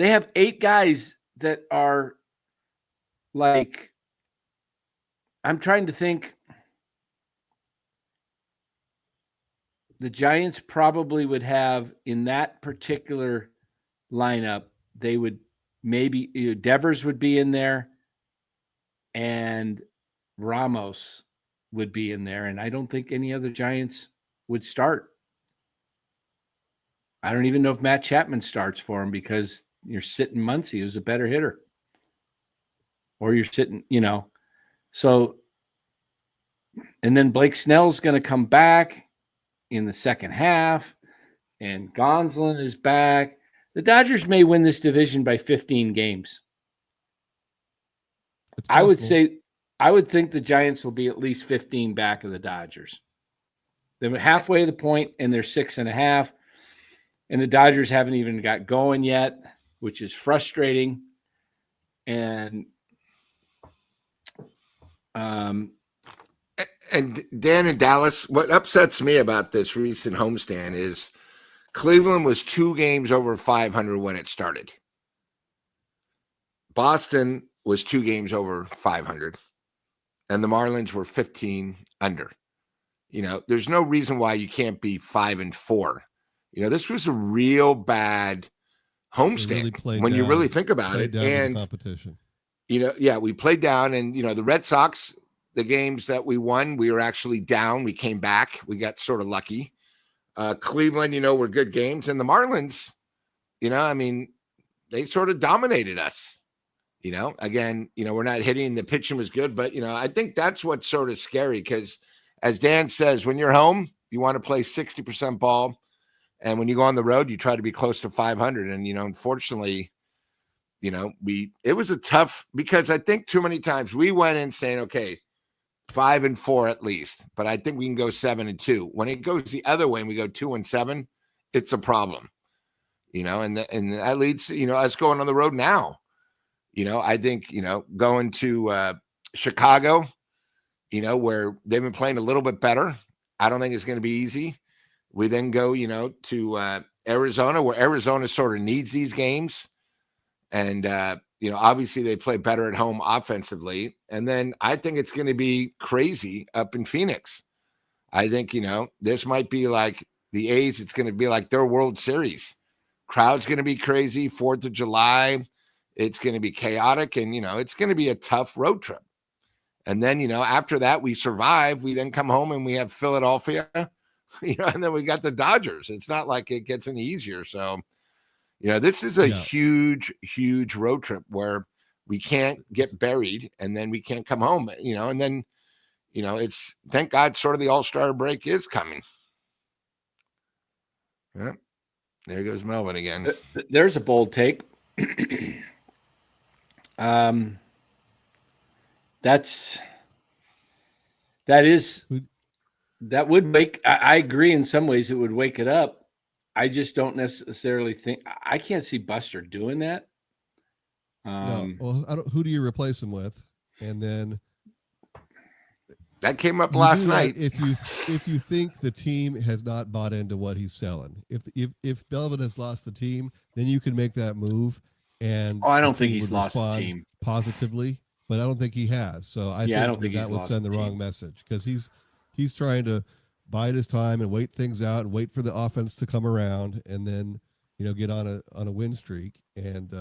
have 8 guys that are like, I'm trying to think. The Giants probably would have, in that particular lineup, they would maybe, Devers would be in there and Ramos would be in there. And I don't think any other Giants would start. I don't even know if Matt Chapman starts for him, because you're sitting Muncy, who's a better hitter. Or you're sitting, So, and then Blake Snell's going to come back in the second half, and Gonsolin is back. The Dodgers may win this division by 15 games. I would think the Giants will be at least 15 back of the Dodgers. They're halfway to the point, and they're 6.5. And the Dodgers haven't even got going yet, which is frustrating. And Dan in Dallas, what upsets me about this recent homestand is Cleveland was 2 games over 500 when it started. Boston was 2 games over 500, and the Marlins were 15 under. There's no reason why you can't be 5-4. This was a real bad homestand when you really think about it. And competition. We played down, and the Red Sox, the games that we won, we were actually down. We came back. We got sort of lucky. Cleveland, were good games. And the Marlins, they sort of dominated us. Again, we're not hitting. The pitching was good. But, I think that's what's sort of scary, because, as Dan says, when you're home, you want to play 60% ball. And when you go on the road, you try to be close to 500. And, unfortunately, it was a tough, because I think too many times we went in saying, okay, 5-4 at least, but I think we can go 7-2. When it goes the other way and we go 2-7, it's a problem, and that leads to, us going on the road now. I think, going to Chicago, where they've been playing a little bit better. I don't think it's going to be easy. We then go, to Arizona, where Arizona sort of needs these games. And, obviously they play better at home offensively. And then I think it's going to be crazy up in Phoenix. I think, this might be like the A's. It's going to be like their World Series. Crowd's going to be crazy. 4th of July. It's going to be chaotic. And, it's going to be a tough road trip. And then, after that, we survive. We then come home and we have Philadelphia, and then we got the Dodgers. It's not like it gets any easier. So, this is a huge, huge road trip where we can't get buried, and then we can't come home, and then, it's, thank God, sort of the All-Star break is coming. Yeah. There goes Melvin again. There's a bold take. That would make, I agree in some ways it would wake it up. I just don't necessarily think, I can't see Buster doing that. No, well, who do you replace him with? And then that came up last night. If you think the team has not bought into what he's selling, if Melvin has lost the team, then you can make that move. And I don't think he's lost the team positively, but I don't think he has. So I don't think that would send the wrong message, because he's trying to bide his time and wait things out and wait for the offense to come around, and then get on a win streak. And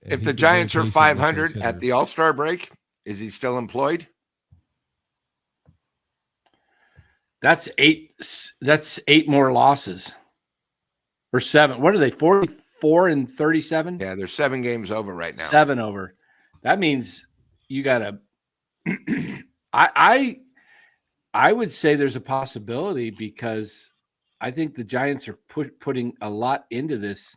if the Giants are 500 at the All-Star break, is he still employed? That's eight more losses, or 7. What are they? 44 and 37? Yeah, they're 7 games over right now. 7 over. That means you got to. I would say there's a possibility, because I think the Giants are putting a lot into this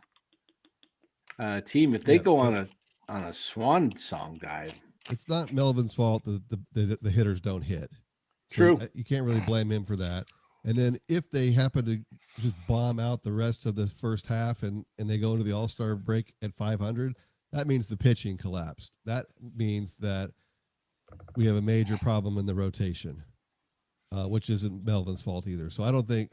team. If they go on a swan song dive, it's not Melvin's fault that the hitters don't hit. True. So you can't really blame him for that. And then if they happen to just bomb out the rest of the first half and they go into the All-Star break at 500, that means the pitching collapsed. That means that we have a major problem in the rotation, which isn't Melvin's fault either. So I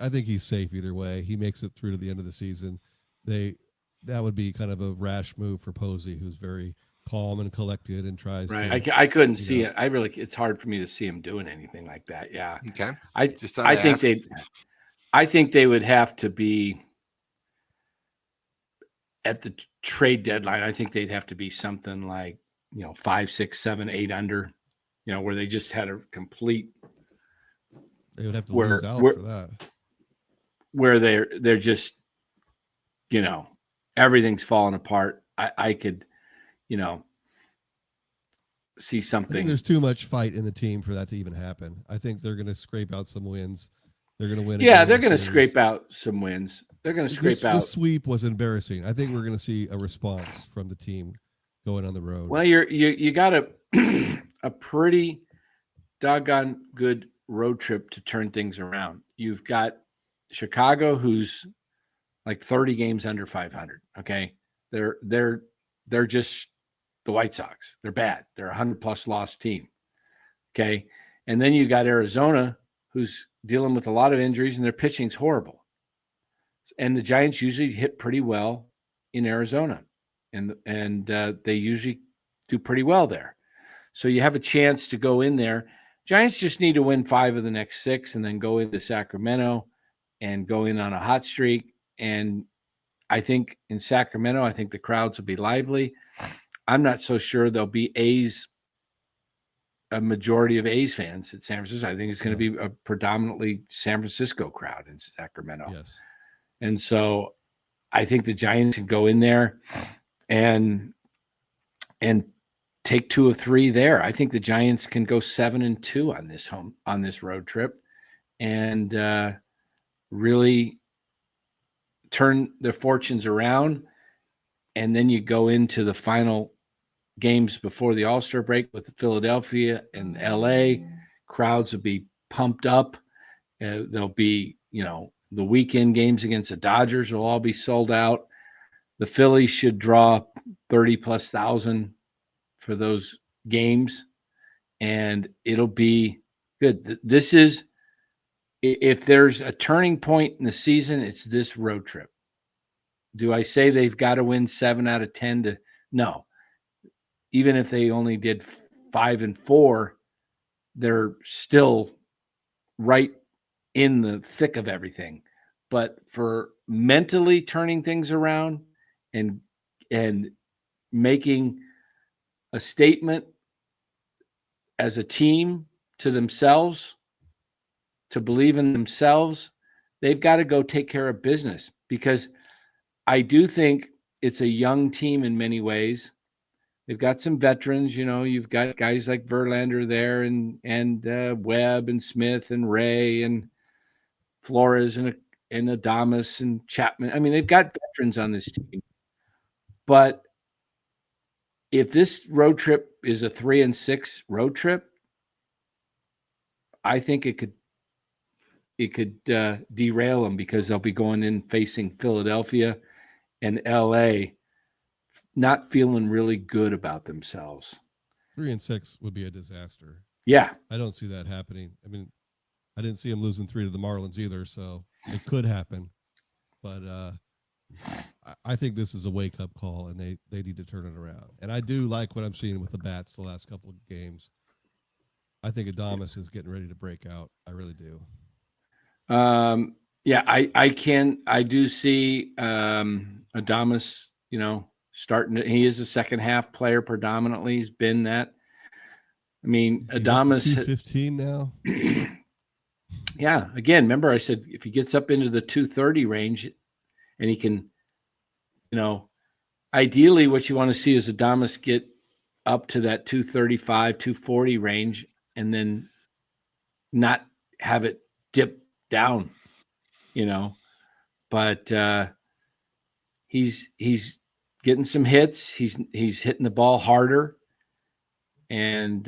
think he's safe either way. He makes it through to the end of the season. That would be kind of a rash move for Posey, who's very calm and collected and tries to. I couldn't see it. It's hard for me to see him doing anything like that. Yeah. Okay. I think they would have to be at the trade deadline. I think they'd have to be something like, 5, 6, 7, 8 under, where they just had a complete. They would have to lose out for that. Where they're just, everything's falling apart. I could, see something. I think there's too much fight in the team for that to even happen. I think they're going to scrape out some wins. They're going to win. Yeah, they're going to scrape out some wins. They're going to scrape out. The sweep was embarrassing. I think we're going to see a response from the team going on the road. Well, you got a pretty doggone good road trip to turn things around. You've got Chicago, who's like 30 games under 500. Okay, they're just the White Sox. They're bad. They're a 100+ loss team. Okay. And then you got Arizona, who's dealing with a lot of injuries, and their pitching's horrible. And the Giants usually hit pretty well in Arizona, and they usually do pretty well there. So you have a chance to go in there. Giants just need to win 5 of the next 6 and then go into Sacramento and go in on a hot streak. And I think in Sacramento, I think the crowds will be lively. I'm not so sure there'll be a majority of A's fans at San Francisco. I think it's going to be a predominantly San Francisco crowd in Sacramento. Yes. And so I think the Giants can go in there and take 2 of 3 there. I think the Giants can go 7-2 on this road trip and really turn their fortunes around. And then you go into the final games before the All-Star break with Philadelphia and LA. Crowds will be pumped up. There'll be, the weekend games against the Dodgers will all be sold out. The Phillies should draw 30,000+ for those games, and it'll be good. This is, if there's a turning point in the season, it's this road trip. Do I say they've got to win 7 out of 10 no. Even if they only did 5-4, they're still right in the thick of everything. But for mentally turning things around and making a statement as a team to themselves, to believe in themselves, they've got to go take care of business, because I do think it's a young team in many ways. They've got some veterans, you've got guys like Verlander there and Webb and Smith and Ray and Flores and Adames and Chapman. I mean, they've got veterans on this team. But if this road trip is a 3-6 road trip, I think it could derail them, because they'll be going in facing Philadelphia and LA, not feeling really good about themselves. 3-6 would be a disaster. Yeah. I don't see that happening. I mean, I didn't see them losing 3 to the Marlins either, so it could happen. But I think this is a wake-up call, and they need to turn it around. And I do like what I'm seeing with the bats the last couple of games. I think Adames is getting ready to break out. I really do. Yeah, I do see Adames, starting he is a second half player predominantly. He's been that. I mean, Adames 215 now. Yeah, again, remember I said if he gets up into the 230 range and he can, ideally what you want to see is Adames get up to that 235, 240 range and then not have it dip down, but he's getting some hits. He's hitting the ball harder, and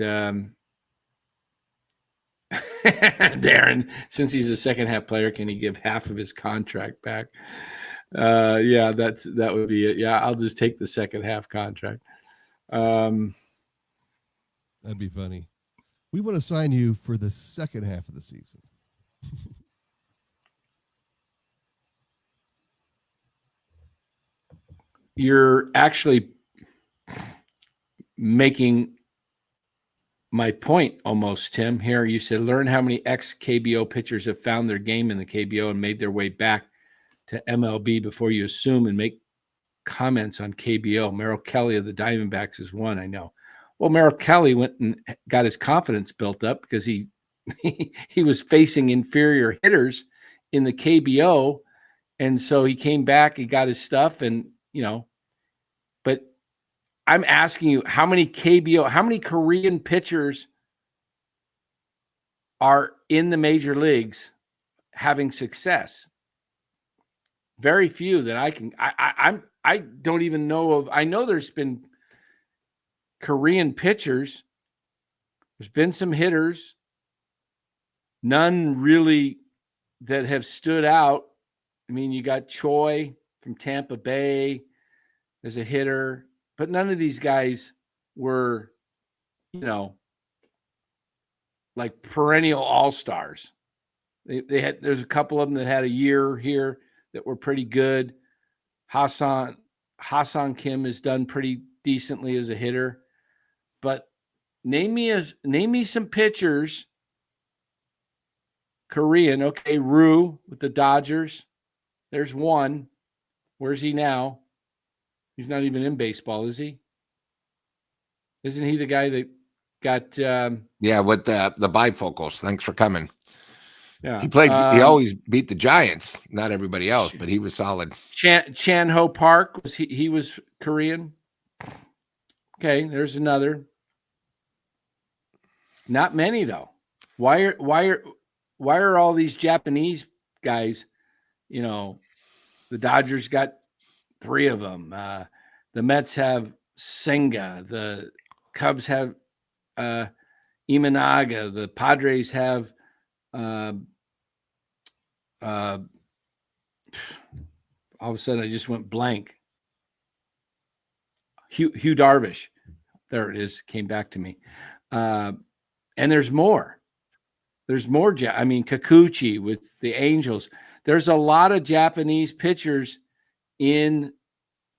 Darren, since he's a second half player, can he give half of his contract back? Yeah, that would be it. Yeah, I'll just take the second half contract. That'd be funny. We want to sign you for the second half of the season. You're actually making my point almost, Tim. Here you said, learn how many ex-KBO pitchers have found their game in the KBO and made their way back to MLB before you assume and make comments on KBO. Merrill Kelly of the Diamondbacks is one, I know. Well, Merrill Kelly went and got his confidence built up because he was facing inferior hitters in the KBO. And so he came back, he got his stuff, and, but I'm asking you, how many Korean pitchers are in the major leagues having success? Very few that I don't even know of. I know there's been Korean pitchers. There's been some hitters, none really that have stood out. I mean, you got Choi from Tampa Bay as a hitter, but none of these guys were, like perennial all-stars. There's a couple of them that had a year here that were pretty good. Hassan Kim has done pretty decently as a hitter, but name me some pitchers. Korean, okay, Ryu with the Dodgers. There's one. Where's he now? He's not even in baseball, is he? Isn't he the guy that got yeah, with the bifocals. Thanks for coming. Yeah. He played he always beat the Giants, not everybody else, but he was solid. Chan Ho Park, he was Korean. Okay, there's another. Not many though. Why are all these Japanese guys, the Dodgers got 3 of them. The Mets have Senga. The Cubs have Imanaga. The Padres have all of a sudden I just went blank. Hugh Darvish. There it is. Came back to me. And there's more. Kikuchi with the Angels. There's a lot of Japanese pitchers in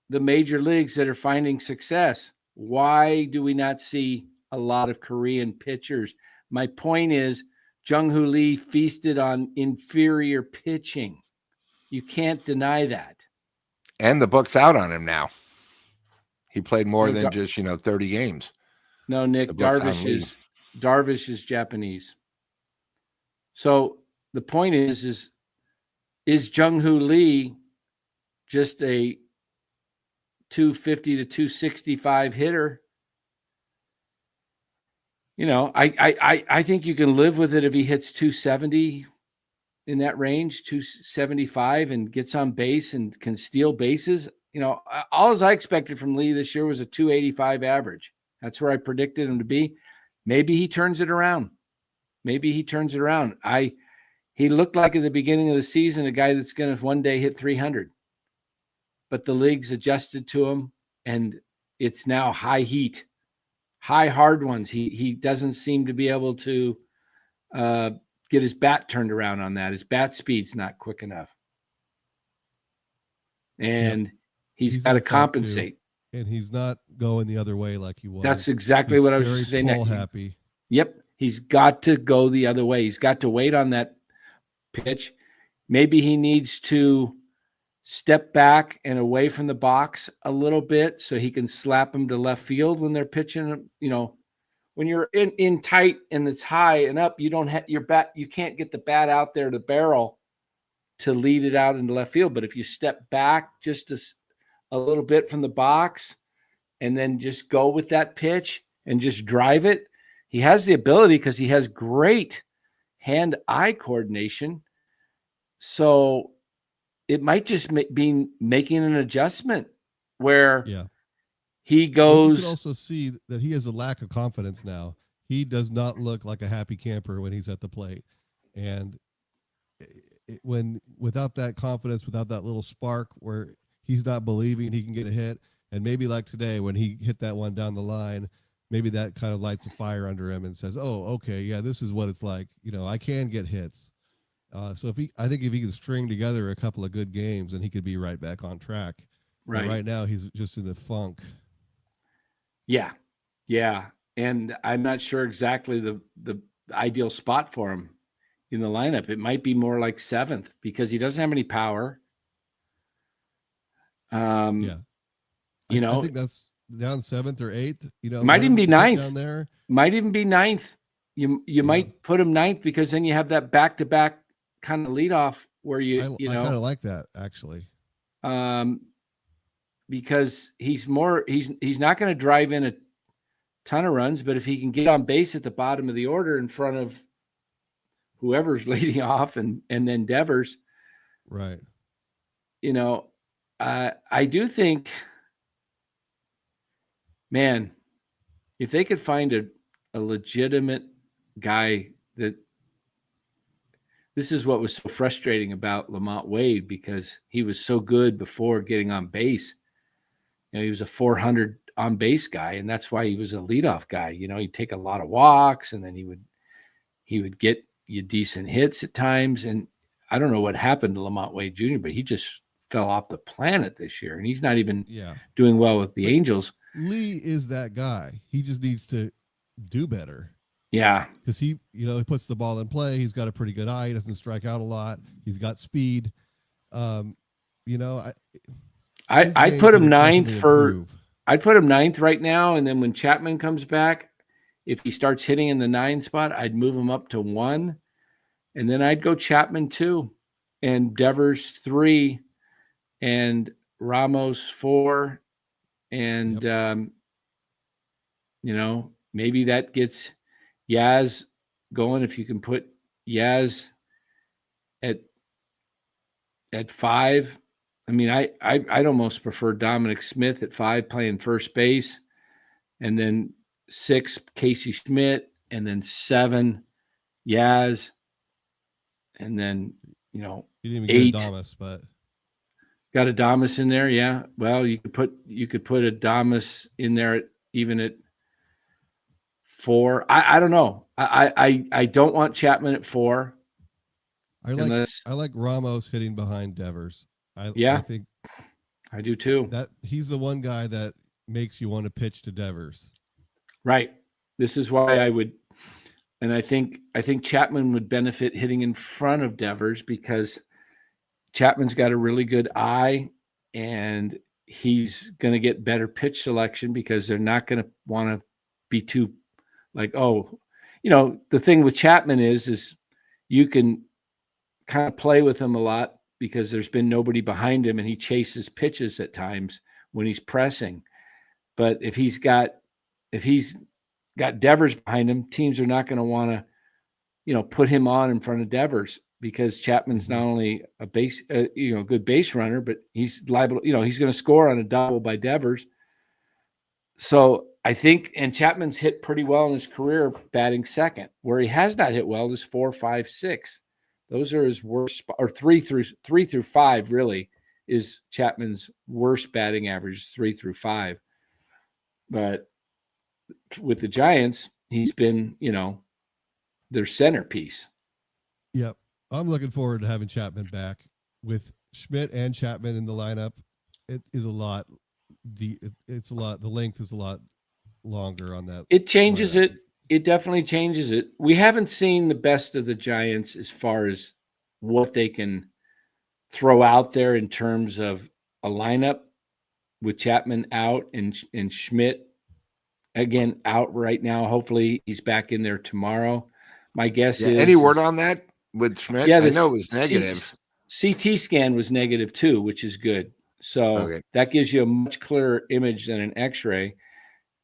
the major leagues that are finding success. Why do we not see a lot of Korean pitchers? My point is, Jung-Hoo Lee feasted on inferior pitching. You can't deny that. And the book's out on him now. He played more than just, 30 games. No, Nick, Darvish is Japanese. So the point is Jung-Hoo Lee just a 250 to 265 hitter I think you can live with it if he hits 270 in that range, 275, and gets on base and can steal bases. All I expected from Lee this year was a 285 average. That's where I predicted him to be. Maybe he turns it around. He looked like at the beginning of the season a guy that's going to one day hit 300, but the league's adjusted to him, and it's now high heat, high hard ones. He doesn't seem to be able to get his bat turned around on that. His bat speed's not quick enough, and he's got to compensate. And he's not going the other way like he was. That's exactly what I was saying. Very happy. Yep, he's got to go the other way. He's got to wait on that pitch. Maybe he needs to step back and away from the box a little bit so he can slap them to left field when they're pitching. When you're in tight and it's high and up, you don't have your bat. You can't get the bat out there to barrel to lead it out into left field. But if you step back just a little bit from the box and then just go with that pitch and just drive it, he has the ability because he has great hand-eye coordination. So it might just be making an adjustment where he goes. You can also see that he has a lack of confidence now. He does not look like a happy camper when he's at the plate. And when without that confidence, without that little spark where he's not believing he can get a hit, and maybe like today when he hit that one down the line, maybe that kind of lights a fire under him and says, oh, okay, yeah, this is what it's like. I can get hits. So I think if he can string together a couple of good games, then he could be right back on track. Right. But right now, he's just in a funk. Yeah. And I'm not sure exactly the ideal spot for him in the lineup. It might be more like 7th because he doesn't have any power. I think that's down 7th or 8th. Might even be 9th down there. Might even be 9th. You might put him 9th because then you have that back-to-back kind of leadoff where I kind of like that actually. Because he's not going to drive in a ton of runs, but if he can get on base at the bottom of the order in front of whoever's leading off and then Devers, right? I do think, man, if they could find a legitimate guy that. This is what was so frustrating about Lamont Wade because he was so good before getting on base. He was a 400 on base guy, and that's why he was a leadoff guy. He'd take a lot of walks, and then he would get you decent hits at times. And I don't know what happened to Lamont Wade Jr., but he just fell off the planet this year, and he's not even doing well with the Angels. Lee is that guy. He just needs to do better. Yeah. Because he puts the ball in play. He's got a pretty good eye. He doesn't strike out a lot. He's got speed. I put him 9th I'd put him 9th right now. And then when Chapman comes back, if he starts hitting in the 9 spot, I'd move him up to 1. And then I'd go Chapman 2 and Devers 3 and Ramos 4. And, maybe that gets Yaz going. If you can put Yaz at 5. I mean, I'd almost prefer Dominic Smith at 5 playing first base, and then 6 Casey Schmidt, and then 7 Yaz, and then you didn't even 8 get Adames, but got Adames in there. Yeah, well, you could put Adames in there even at 4. I don't know. I don't want Chapman at 4. I like Ramos hitting behind Devers. I think I do too. That he's the one guy that makes you want to pitch to Devers. Right. This is why I would, and I think Chapman would benefit hitting in front of Devers because Chapman's got a really good eye and he's going to get better pitch selection because they're not going to want to be too like, the thing with Chapman is you can kind of play with him a lot because there's been nobody behind him and he chases pitches at times when he's pressing. But if he's got got Devers behind him, teams are not going to want to, put him on in front of Devers because Chapman's not only a base, good base runner, but he's liable, he's going to score on a double by Devers. So I think, and Chapman's hit pretty well in his career batting second. Where he has not hit well is 4, 5, 6. Those are his worst, or 3 through 5 really is Chapman's worst batting average, 3 through 5. But with the Giants, he's been, their centerpiece. Yep. I'm looking forward to having Chapman back with Schmidt and Chapman in the lineup. It is a lot. It's a lot. The length is a lot longer on that. It changes it. It definitely changes it. We haven't seen the best of the Giants as far as what they can throw out there in terms of a lineup with Chapman out and Schmidt again out right now. Hopefully he's back in there tomorrow. My guess is any word on that with Schmidt? Yeah, I know it was negative. CT scan was negative too, which is good. So that gives you a much clearer image than an X-ray.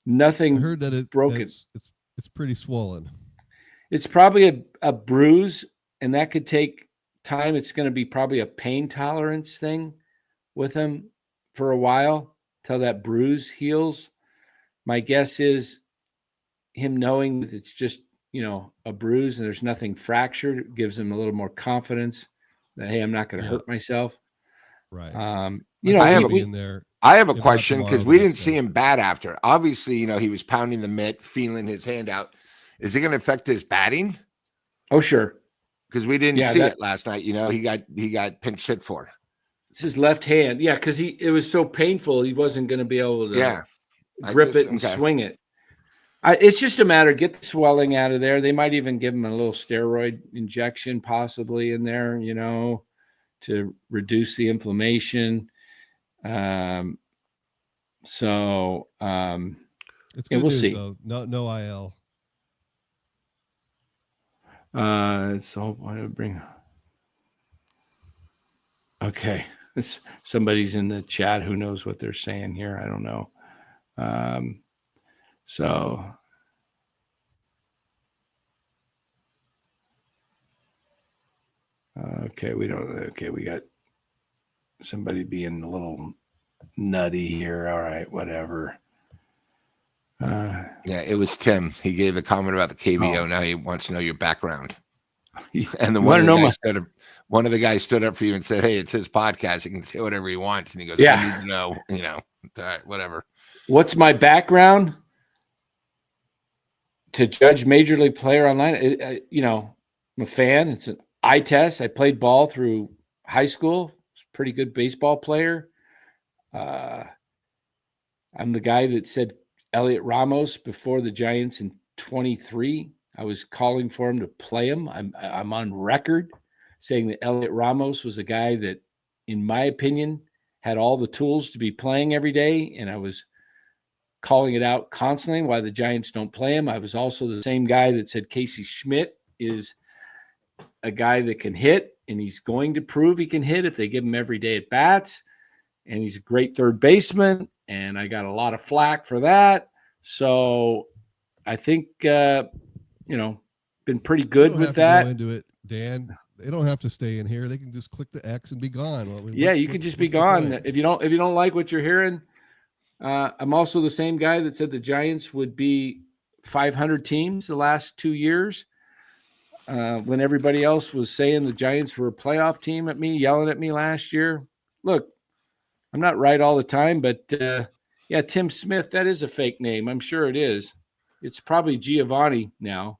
Nothing. I heard that it's broken. It's pretty swollen. It's probably a bruise, and that could take time. It's going to be probably a pain tolerance thing with him for a while till that bruise heals. My guess is him knowing that it's just, a bruise and there's nothing fractured. It gives him a little more confidence that, hey, I'm not going to hurt myself. Right. I have a question because we didn't see him bat after. Obviously, he was pounding the mitt, feeling his hand out. Is it going to affect his batting? Oh, sure. Because we didn't see it last night. He got pinch hit for. It's his left hand. Yeah, because it was so painful he wasn't going to be able to grip it and swing it. It's just a matter of get the swelling out of there. They might even give him a little steroid injection possibly in there, to reduce the inflammation. It's good we'll news, see. Though. No IL. So why do I bring? Okay, somebody's in the chat who knows what they're saying here. I don't know. We got somebody being a little nutty here. All right, whatever. It was Tim. He gave a comment about the KBO. Now he wants to know your background. And one of the guys stood up for you and said, "Hey, it's his podcast. He can say whatever he wants." And he goes, "I need to know, all right, whatever." What's my background to judge major league player online? I'm a fan. It's an eye test. I played ball through high school. Was a pretty good baseball player. I'm the guy that said Elliot Ramos before the Giants in 23. I was calling for him to play him. I'm on record saying that Elliot Ramos was a guy that, in my opinion, had all the tools to be playing every day, and I was calling it out constantly why the Giants don't play him. I was also the same guy that said Casey Schmidt is a guy that can hit, and he's going to prove he can hit if they give him every day at bats, and he's a great third baseman, and I got a lot of flack for that. So I think, been pretty good with that. Go into it, Dan. They don't have to stay in here. They can just click the X and be gone. You can just be gone. If you don't like what you're hearing. I'm also the same guy that said the Giants would be 500 teams the last 2 years. When everybody else was saying the Giants were a playoff team at me, yelling at me last year. Look, I'm not right all the time, but Tim Smith, that is a fake name. I'm sure it is. It's probably Giovanni now.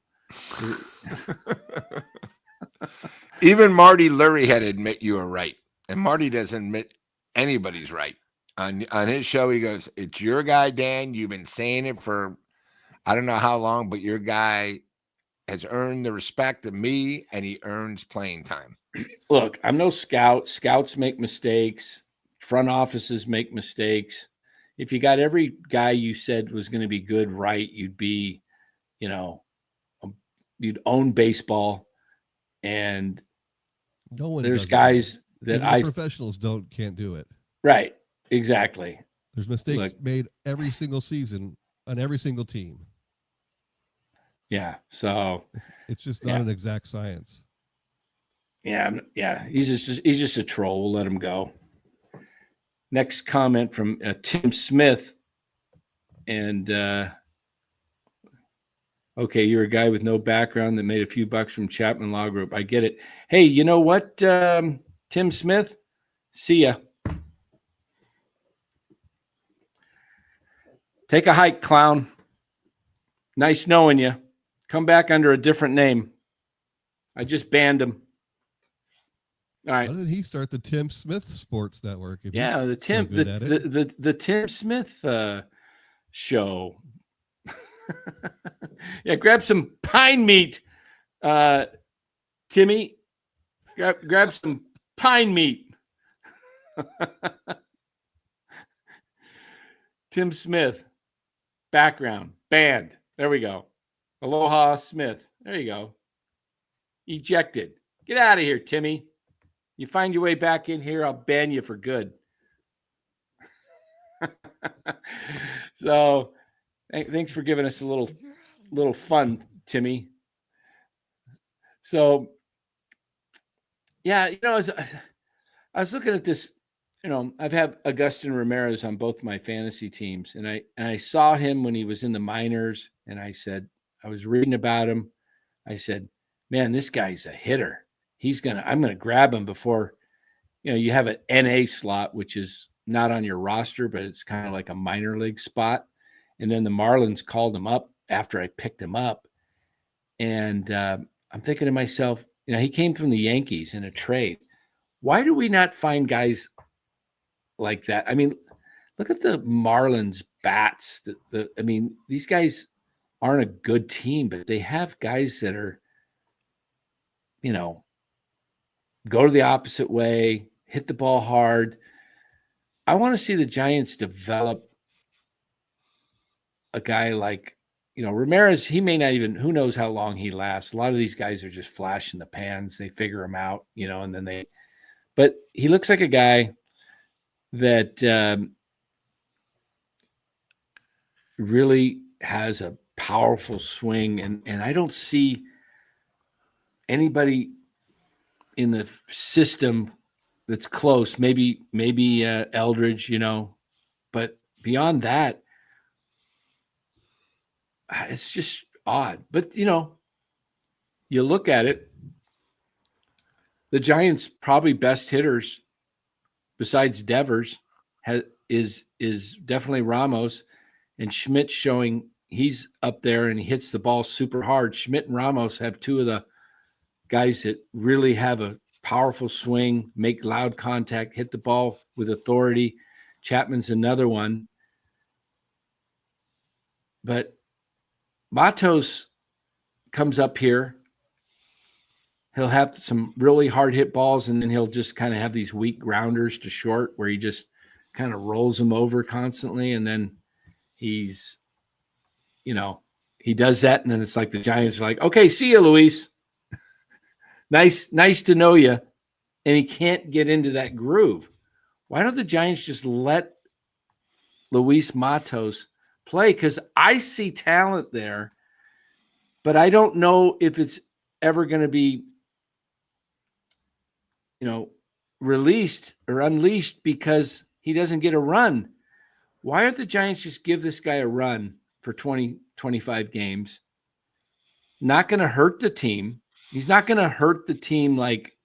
Even Marty Lurie had to admit you were right. And Marty doesn't admit anybody's right. On his show, he goes, "It's your guy, Dan. You've been saying it for I don't know how long, but your guy has earned the respect of me, and he earns playing time." Look, I'm no scout. Scouts make mistakes. Front offices make mistakes. If you got every guy you said was going to be good right, you'd be, you'd own baseball. And there's guys that professionals can't do it. Right. Exactly. There's mistakes made every single season on every single team. Yeah. So It's just not an exact science. yeah. He's just a troll. We'll let him go. Next comment from Tim Smith. And okay, you're a guy with no background that made a few bucks from Chapman Law Group. I get it. Hey, you know what, Tim Smith? See ya. Take a hike, clown. Nice knowing you. Come back under a different name. I just banned him. All right. Why did he start the Tim Smith Sports Network? If Yeah, he's the Tim so good at it? the Tim Smith show. Yeah, grab some pine meat, Timmy. Grab some pine meat. Tim Smith, background, banned. There we go. Aloha Smith. There you go. Ejected. Get out of here, Timmy. You find your way back in here, I'll ban you for good. So, thanks for giving us a little fun, Timmy. So, yeah, I was looking at this. I've had Agustin Ramirez on both my fantasy teams, and I saw him when he was in the minors, and I was reading about him. I said, man, this guy's a hitter. I'm gonna grab him before, you have an NA slot, which is not on your roster, but it's kind of like a minor league spot. And then the Marlins called him up after I picked him up. And I'm thinking to myself, he came from the Yankees in a trade. Why do we not find guys like that? I mean, look at the Marlins bats. These guys aren't a good team, but they have guys that are, go to the opposite way, hit the ball hard. I want to see the Giants develop a guy like, Ramirez. He may not even, who knows how long he lasts. A lot of these guys are just flash in the pans. They figure him out, and then but he looks like a guy that really has a powerful swing. And I don't see anybody in the system that's close. Maybe Eldridge, but beyond that, it's just odd. But, you look at it, the Giants' probably best hitters besides Devers is definitely Ramos, and Schmidt's showing he's up there and he hits the ball super hard. Schmidt and Ramos have two of the guys that really have a powerful swing, make loud contact, hit the ball with authority. Chapman's another one. But Matos comes up here. He'll have some really hard hit balls, and then he'll just kind of have these weak grounders to short where he just kind of rolls them over constantly. And then he's, he does that. And then it's like the Giants are like, okay, see you, Luis. Nice to know you. And he can't get into that groove. Why don't the Giants just let Luis Matos play? Because I see talent there, but I don't know if it's ever going to be, released or unleashed because he doesn't get a run. Why don't the Giants just give this guy a run for 20, 25 games? Not going to hurt the team. He's not going to hurt the team like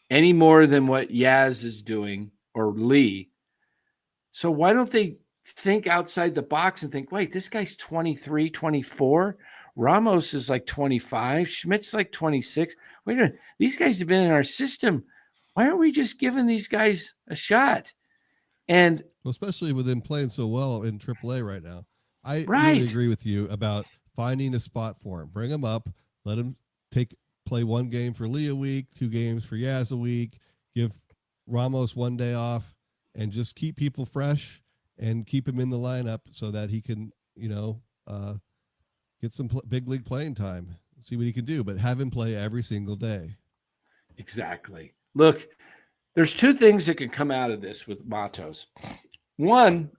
any more than what Yaz is doing or Lee. So why don't they think outside the box and think, wait, this guy's 23, 24. Ramos is like 25. Schmidt's like 26. Wait a minute. These guys have been in our system. Why aren't we just giving these guys a shot? And especially with him playing so well in AAA right now. I right. really agree with you about finding a spot for him. Bring him up. Let him play one game for Lee a week, 2 games for Yaz a week. Give Ramos 1 day off, and just keep people fresh and keep him in the lineup so that he can, get some big league playing time. See what he can do, but have him play every single day. Exactly. Look, there's 2 things that can come out of this with Matos. One,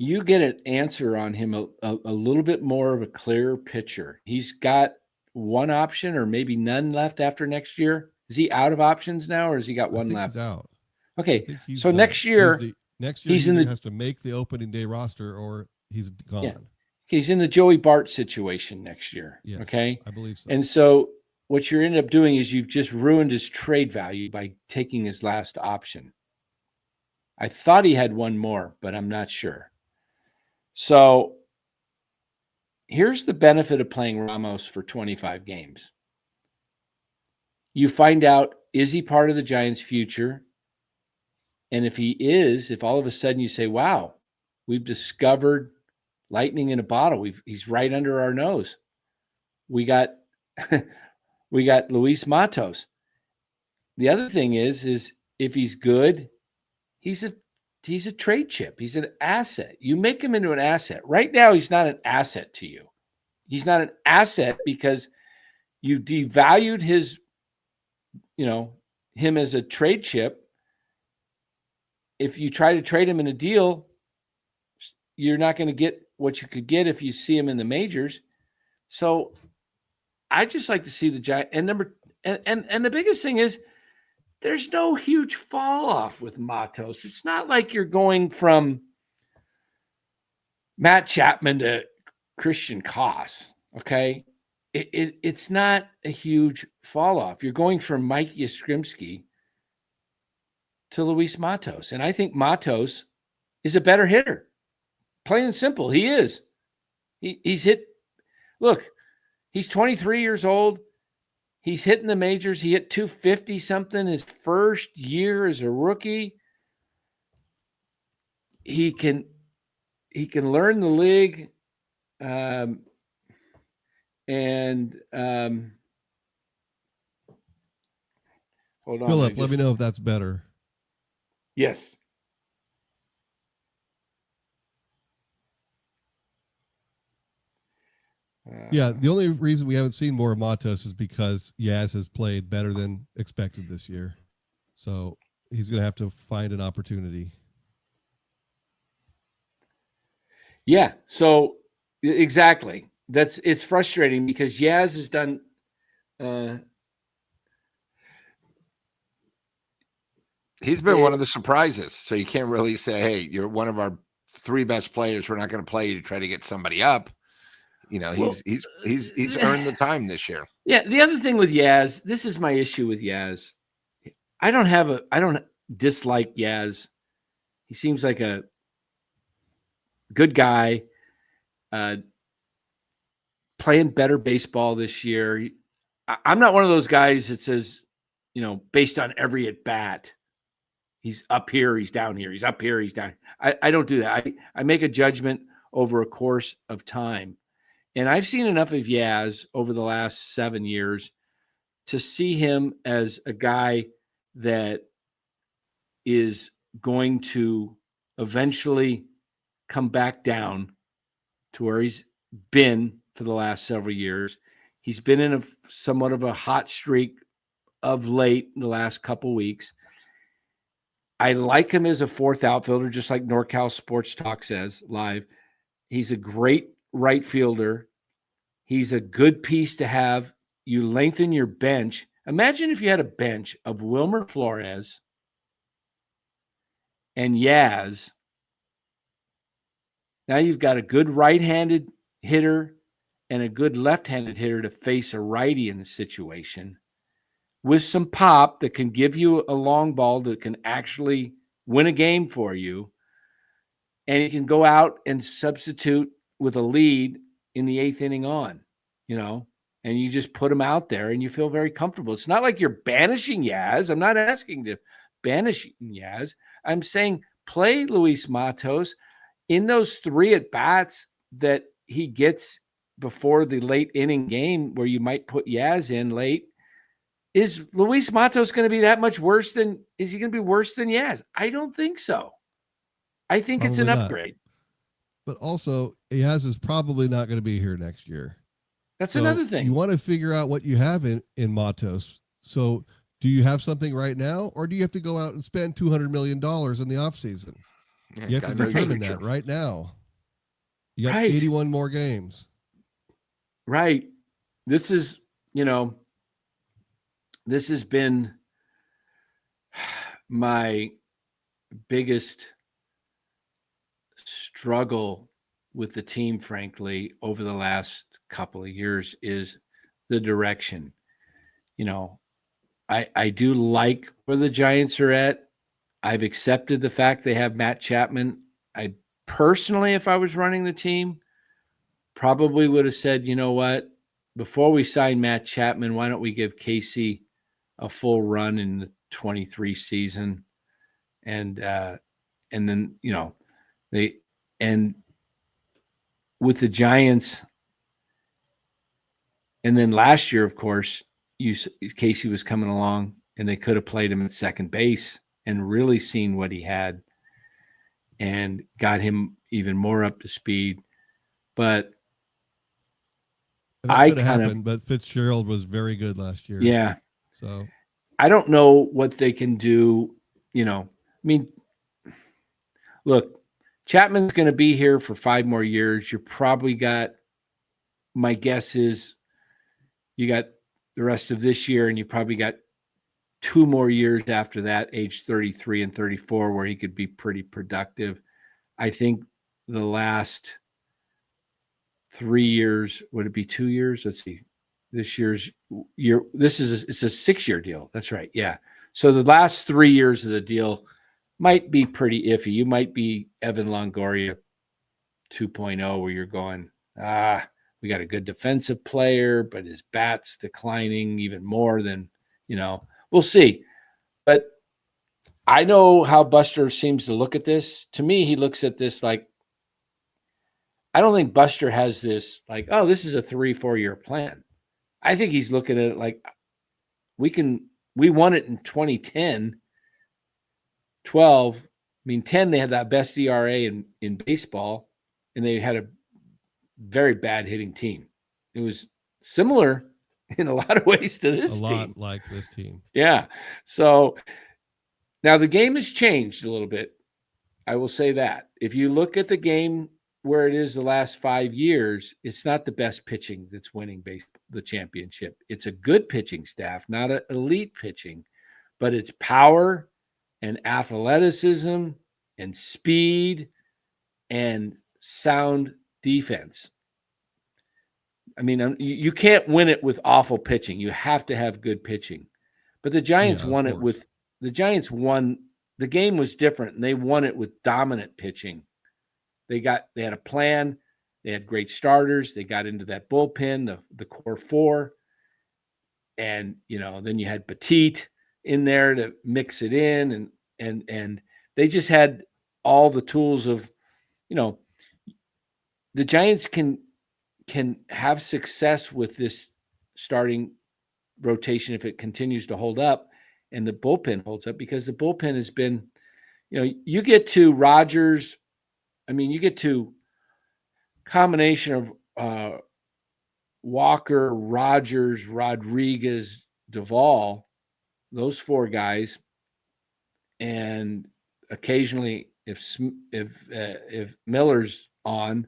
you get an answer on him, a little bit more of a clearer picture. He's got one option or maybe none left after next year. Is he out of options now, or has he got I one think left? he's out. I Okay, think he's so done. next year Next year he's he in either the has to make the opening day roster or he's gone. Yeah. He's in the Joey Bart situation next year. Yes, okay, I believe so. and so what you're ended up doing is you've just ruined his trade value by taking his last option. I thought he had one more, but I'm not sure. So here's the benefit of playing Ramos for 25 games. You find out, is he part of the Giants' future? And if he is, if all of a sudden you say, wow, we've discovered lightning in a bottle, he's right under our nose. We got we got Luis Matos. The other thing is if he's good, he's a trade chip. He's an asset. You make him into an asset. Right now, he's not an asset to you. He's not an asset because you've devalued his, him as a trade chip. If you try to trade him in a deal, you're not going to get what you could get if you see him in the majors. So I just like to see the Giants. And the biggest thing is there's no huge fall off with Matos. It's not like you're going from Matt Chapman to Christian Koss. Okay. It's not a huge fall off. You're going from Mike Yastrzemski to Luis Matos. And I think Matos is a better hitter. Plain and simple. He is. He's hit. Look, he's 23 years old. He's hitting the majors. He hit 250 something his first year as a rookie. He can learn the league. Hold on. Philip, let me know if that's better. Yes. Yeah, the only reason we haven't seen more of Matos is because Yaz has played better than expected this year. So he's going to have to find an opportunity. Yeah, so exactly. It's frustrating because Yaz has done he's been one of the surprises. So you can't really say, hey, you're one of our three best players. We're not going to play you to try to get somebody up. He's earned the time this year. Yeah. The other thing with Yaz, this is my issue with Yaz. I don't dislike Yaz. He seems like a good guy, playing better baseball this year. I'm not one of those guys that says, based on every at bat, he's up here, he's down here, he's up here, he's down. I don't do that. I make a judgment over a course of time. And I've seen enough of Yaz over the last 7 years to see him as a guy that is going to eventually come back down to where he's been for the last several years. He's been in somewhat of a hot streak of late in the last couple weeks. I like him as a fourth outfielder, just like NorCal Sports Talk says live. He's a great right fielder. He's a good piece to have. You lengthen your bench. Imagine if you had a bench of Wilmer Flores and Yaz. Now you've got a good right-handed hitter and a good left-handed hitter to face a righty in the situation with some pop that can give you a long ball that can actually win a game for you. And you can go out and substitute with a lead in the 8th inning on, and you just put him out there and you feel very comfortable. It's not like you're banishing Yaz. I'm not asking to banish Yaz. I'm saying play Luis Matos in those 3 at-bats that he gets before the late inning game where you might put Yaz in late. Is Luis Matos going to be that much worse is he going to be worse than Yaz? I don't think so. I think it's an upgrade. But also, Yaz is probably not going to be here next year. That's another thing. You want to figure out what you have in Matos. So do you have something right now, or do you have to go out and spend $200 million in the offseason? Yeah, You have gotta to know your determine future. that right now. You got Right. 81 more games. Right. This is, this has been my biggest struggle with the team, frankly, over the last couple of years is the direction. I do like where the Giants are at. I've accepted the fact they have Matt Chapman. I personally, if I was running the team, probably would have said, you know what, before we sign Matt Chapman, why don't we give Casey a full run in the 23 season? And then, they, and with the Giants, and then last year, of course, Casey was coming along and they could have played him at second base and really seen what he had and got him even more up to speed. But And that I could have kind of, happened, but Fitzgerald was very good last year. yeah, So I don't know what they can do. I mean, look, Chapman's going to be here for 5 more years. You probably got, my guess is you got the rest of this year and you probably got 2 more years after that, age 33 and 34, where he could be pretty productive. I think the last 3 years, would it be 2 years? Let's see. This year's year, it's a 6-year deal. That's right. Yeah. So the last 3 years of the deal might be pretty iffy. You might be Evan Longoria 2.0, where you're going, we got a good defensive player, but his bat's declining even more than, we'll see. But I know how Buster seems to look at this. To me, he looks at this like, I don't think Buster has this like, oh, this is a 3-4 year plan. I think he's looking at it like we won it in 2010, 12. I mean, 10, they had that best ERA in baseball, and they had a very bad hitting team. It was similar in a lot of ways to this a lot team. like this team. Yeah. So now the game has changed a little bit. I will say that. If you look at the game where it is the last 5 years, it's not the best pitching that's winning the championship. It's a good pitching staff, not an elite pitching, but it's power and athleticism and speed and sound defense. I mean, you can't win it with awful pitching. You have to have good pitching. But the Giants won it with the game was different, and they won it with dominant pitching. They had a plan. They had great starters. They got into that bullpen, the core 4. And, then you had Petite in there to mix it in. And they just had all the tools of, the Giants can have success with this starting rotation if it continues to hold up and the bullpen holds up, because the bullpen has been, you get to Rogers. I mean, you get to combination of Walker, Rogers, Rodriguez, Duvall, those 4 guys, and occasionally if Miller's on,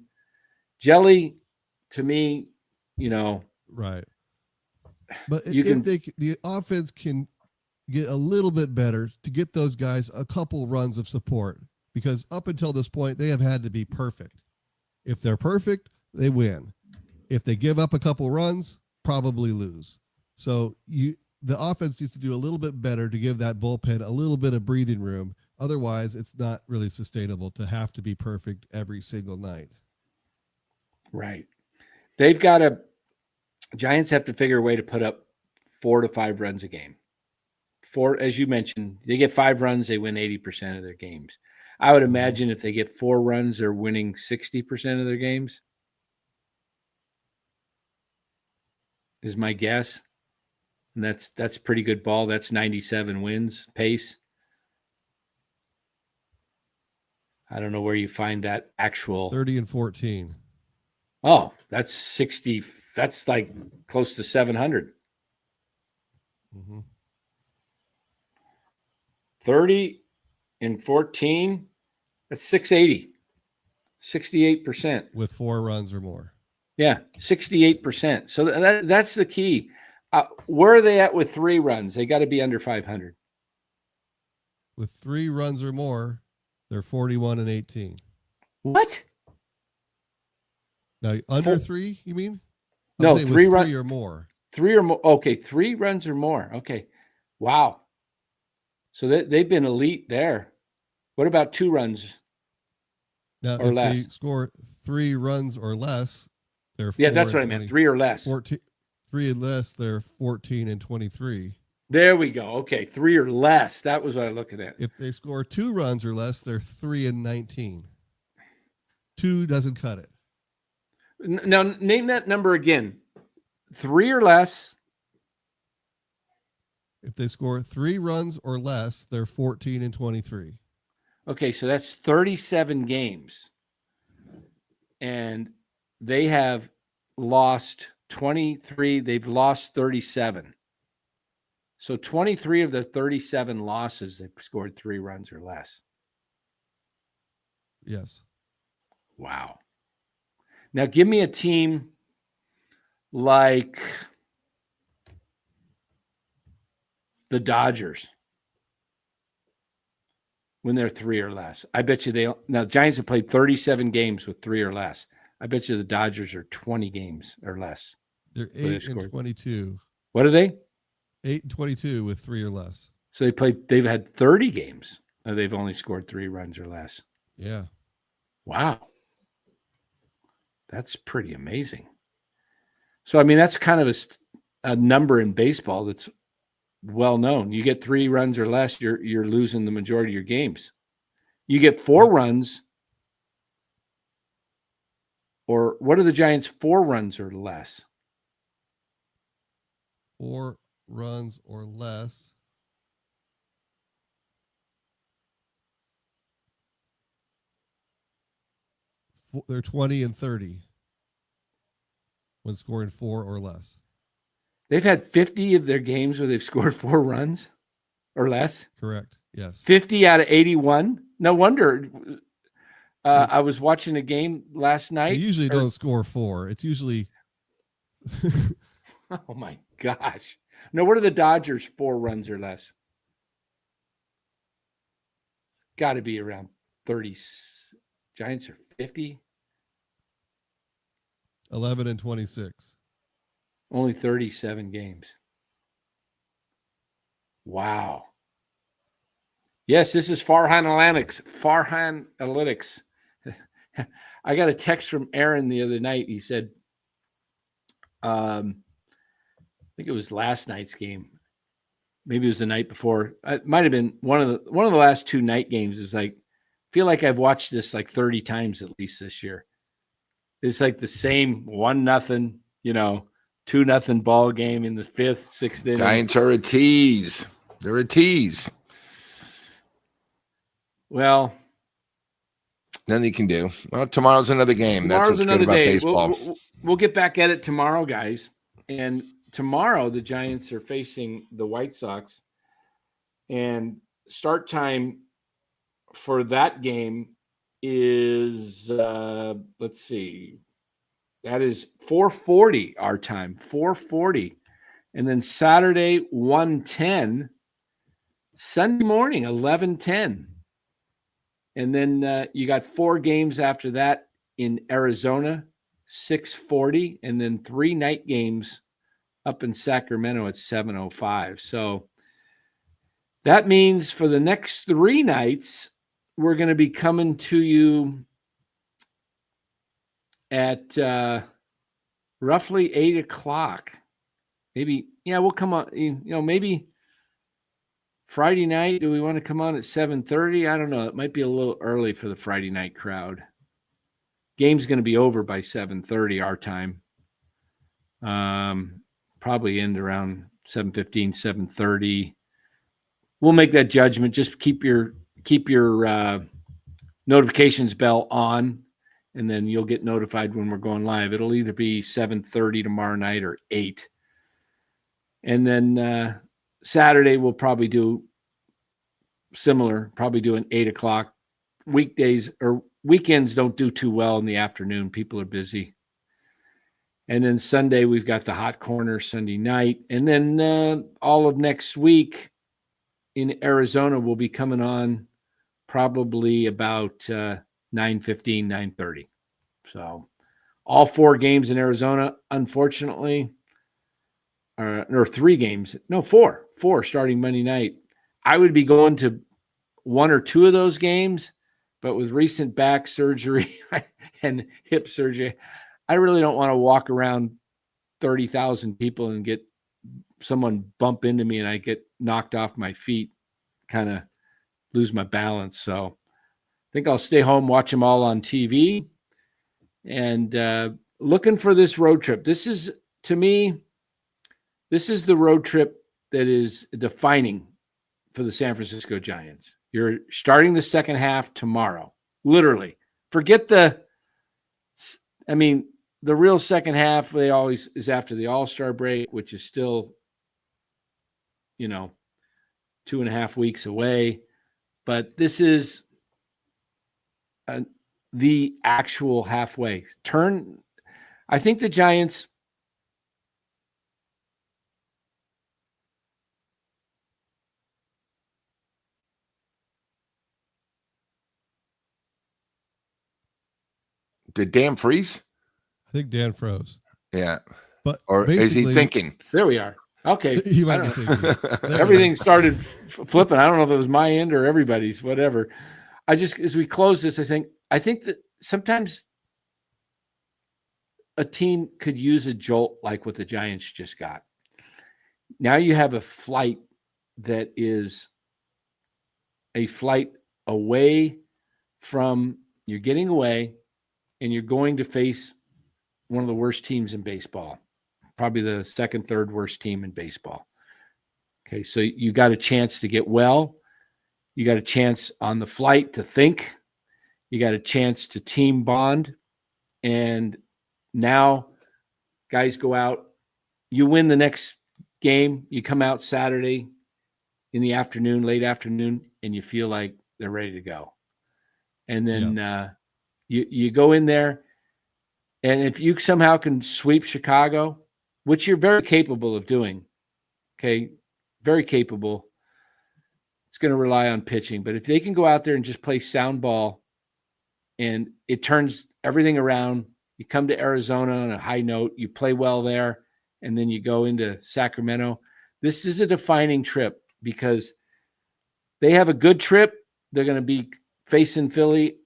Jelly, to me, right. But you if can, the offense can get a little bit better to get those guys a couple runs of support, because up until this point they have had to be perfect. If they're perfect, they win. If they give up a couple runs, probably lose. So the offense needs to do a little bit better to give that bullpen a little bit of breathing room. Otherwise, it's not really sustainable to have to be perfect every single night. right. Giants have to figure a way to put up 4 to 5 runs a game. 4, as you mentioned, they get 5 runs, they win 80% of their games. I would imagine if they get 4 runs, they're winning 60% of their games, is my guess. And that's pretty good ball. That's 97 wins pace. I don't know where you find that actual 30-14. Oh, that's 60. That's like close to 700. 30-14. That's 680. 68%. with 4 runs or more. Yeah, 68%. So that's the key. Where are they at with 3 runs? They got to be under 500. With 3 runs or more, they're 41-18. What? Now, under 3, you mean? No, saying 3 with runs 3 or more. 3 or more. Okay, 3 runs or more. Okay. Wow. So they've been elite there. What about 2 runs Now, or if less? they score 3 runs or less, they're 4 Yeah, that's what I 20, meant. 3 or less. 14, 3 and less, they're 14-23. There we go. Okay, 3 or less. That was what I was looking at. If they score 2 runs or less, they're 3-19. 2 doesn't cut it. Now name that number again. 3 or less. If they score 3 runs or less, they're 14-23. Okay, so that's 37 games. And they have lost 23. They've lost 37. So 23 of the 37 losses, they've scored 3 runs or less. Yes. Wow. Now give me a team like the Dodgers when they're 3 or less. I bet you now Giants have played 37 games with 3 or less. I bet you the Dodgers are 20 games or less. They're 8-22. What are they? 8-22 with 3 or less. So they've had 30 games. They've only scored 3 runs or less. Yeah. Wow. That's pretty amazing. So, I mean, that's kind of a number in baseball that's well known. You get 3 runs or less, you're losing the majority of your games. You get 4 runs, or what are the Giants' 4 runs or less? 4 runs or less. They're 20-30 when scoring 4 or less. They've had 50 of their games where they've scored 4 runs or less. Correct. Yes. 50 out of 81. No wonder. I was watching a game last night. They usually don't score 4. It's usually. Oh my gosh. No, what are the Dodgers' 4 runs or less? Got to be around 30. Giants are 50. 11-26. Only 37 games. Wow. Yes, this is Farhan Analytics. Farhan Analytics. I got a text from Aaron the other night. He said, I think it was last night's game. Maybe it was the night before. It might have been one of the last 2 night games. Is like, feel like I've watched this like 30 times at least this year. It's like the same 1-0, 2-0 ball game in the 5th, 6th inning. Giants are a tease. They're a tease. Well, Nothing you can do. Well, tomorrow's another game. That's tomorrow's what's another good about day. baseball. We'll get back at it tomorrow, guys. And tomorrow the Giants are facing the White Sox. And start time for that game is, let's see, that is 4:40 our time, 4:40. And then Saturday, 1:10. Sunday morning, 11:10. And then you got 4 games after that in Arizona, 6:40. And then 3 night games up in Sacramento at 7:05. So that means for the next 3 nights, we're going to be coming to you at roughly 8 o'clock. Maybe, we'll come on, maybe Friday night. Do we want to come on at 7:30? I don't know. It might be a little early for the Friday night crowd. Game's going to be over by 7:30 our time. Probably end around 7:15, 7:30. We'll make that judgment. Just keep your notifications bell on, and then you'll get notified when we're going live. It'll either be 7:30 tomorrow night or 8. And then Saturday we'll probably do similar, probably do an 8 o'clock weekdays or weekends don't do too well in the afternoon. People are busy. And then Sunday, we've got the hot corner Sunday night. And then all of next week in Arizona will be coming on probably about 9:15, 9:30. So all 4 games in Arizona, unfortunately, or 3 games. No, 4 starting Monday night. I would be going to 1 or 2 of those games, but with recent back surgery and hip surgery, I really don't want to walk around 30,000 people and get someone bump into me and I get knocked off my feet, kind of lose my balance. So I think I'll stay home, watch them all on TV, and looking for this road trip. This is, to me, this is the road trip that is defining for the San Francisco Giants. You're starting the second half tomorrow, literally. Forget the real second half, they always is after the All-Star break, which is still, 2.5 weeks away. But this is the actual halfway turn. I think the Giants Did Dan freeze? I think Dan froze. Yeah. But Or is he thinking? There we are. Okay. He might be thinking. Everything started flipping. I don't know if it was my end or everybody's, whatever. As we close this, I think that sometimes a team could use a jolt like what the Giants just got. Now you have a flight that is a flight away from, you're getting away and you're going to face one of the worst teams in baseball, probably the second, third worst team in baseball. Okay, so you got a chance to get well. You got a chance on the flight to think. You got a chance to team bond. And now guys go out. You win the next game. You come out Saturday in the afternoon, late afternoon, and you feel like they're ready to go. And then you go in there. And if you somehow can sweep Chicago, which you're very capable of doing, okay, very capable, it's going to rely on pitching. But if they can go out there and just play sound ball and it turns everything around, you come to Arizona on a high note, you play well there, and then you go into Sacramento. This is a defining trip because they have a good trip. They're going to be facing Philly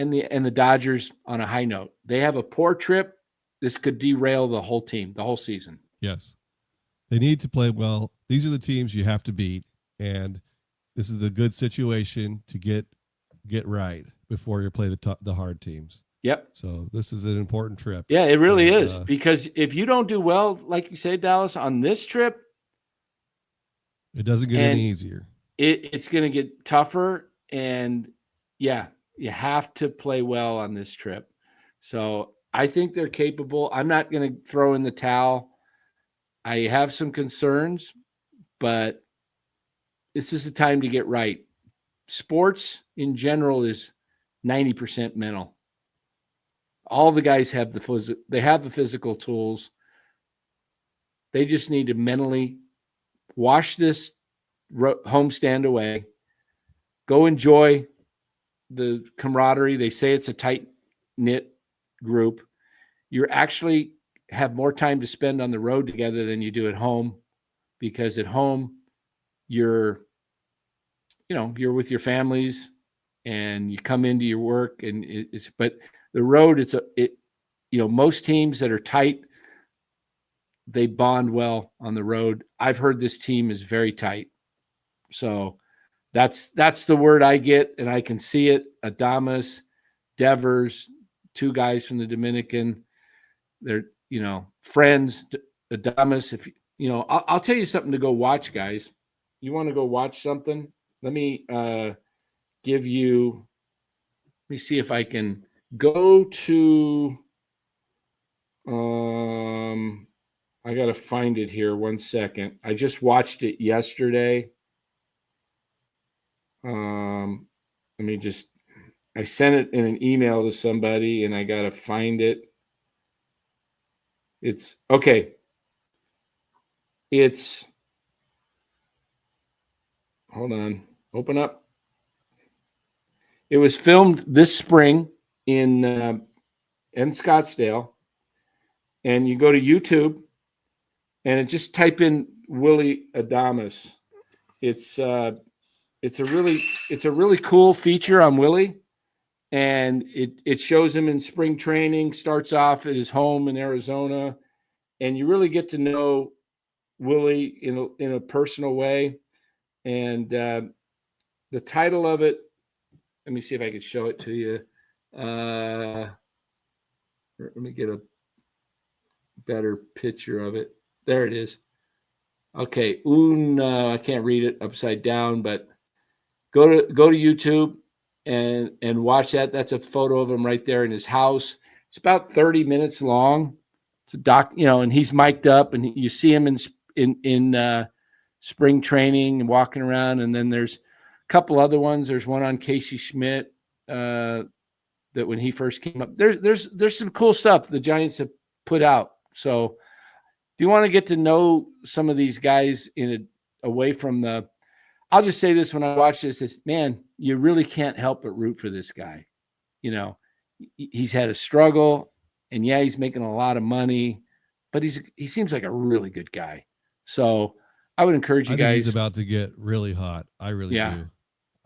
and the Dodgers on a high note. They have a poor trip. This could derail the whole team, the whole season. Yes. They need to play well. These are the teams you have to beat, and this is a good situation to get right before you play the hard teams. Yep. So this is an important trip. Yeah, it really is, because if you don't do well, like you say, Dallas, on this trip, it doesn't get any easier. It's going to get tougher, and yeah, you have to play well on this trip. So I think they're capable. I'm not going to throw in the towel. I have some concerns, but this is the time to get right. Sports in general is 90% mental. All the guys have the physical tools. They just need to mentally wash this homestand away. Go enjoy the camaraderie. They say it's a tight-knit group. You actually have more time to spend on the road together than you do at home, because at home you're with your families and you come into your work, and but the road, most teams that are tight, they bond well on the road. I've heard this team is very tight. So that's the word I get, and I can see it. Adames, Devers, 2 guys from the Dominican. They're, friends. Adames, if I'll tell you something to go watch, guys. You want to go watch something? Let me give you. Let me see if I can go to. I got to find it here. 1 second. I just watched it yesterday. Let me just I sent it in an email to somebody and I got to find it. It's okay. Hold on, open up. It was filmed this spring in Scottsdale, and you go to YouTube and just type in Willie Adames. It's a really cool feature on Willie, and it shows him in spring training. Starts off at his home in Arizona, and you really get to know Willie in a personal way. And the title of it, let me see if I can show it to you. Let me get a better picture of it. There it is. Okay, I can't read it upside down, but go to YouTube and watch that. That's a photo of him right there in his house. It's about 30 minutes long. It's a doc, and he's mic'd up, and you see him in spring training and walking around. And then there's a couple other ones. There's one on Casey Schmidt that when he first came up. There's some cool stuff the Giants have put out. So do you want to get to know some of these guys away from the? I'll just say this when I watch this: is man, you really can't help but root for this guy. He's had a struggle, and yeah, he's making a lot of money, but he seems like a really good guy. So I would encourage you guys. I think he's about to get really hot. I really do.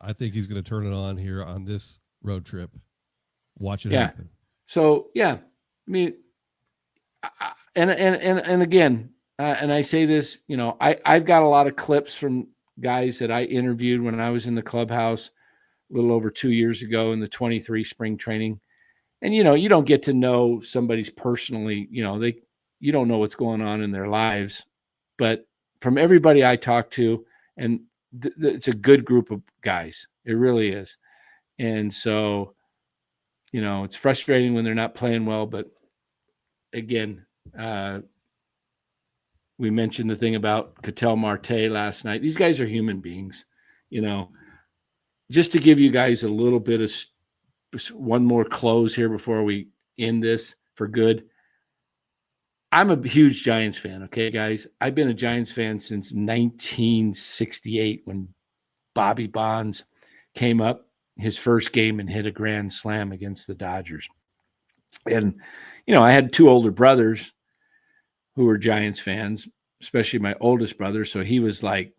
I think he's going to turn it on here on this road trip. Watch it happen. So yeah, I mean, and again, and I say this, I've got a lot of clips from guys that I interviewed when I was in the clubhouse a little over 2 years ago in the 23 spring training. And, you don't get to know somebody's personally, you don't know what's going on in their lives, but from everybody I talked to, and it's a good group of guys. It really is. And so, it's frustrating when they're not playing well, but again, we mentioned the thing about Ketel Marte last night. These guys are human beings, just to give you guys a little bit of one more close here before we end this for good. I'm a huge Giants fan. Okay, guys, I've been a Giants fan since 1968 when Bobby Bonds came up his first game and hit a grand slam against the Dodgers. And, I had two older brothers who were Giants fans, especially my oldest brother. So he was like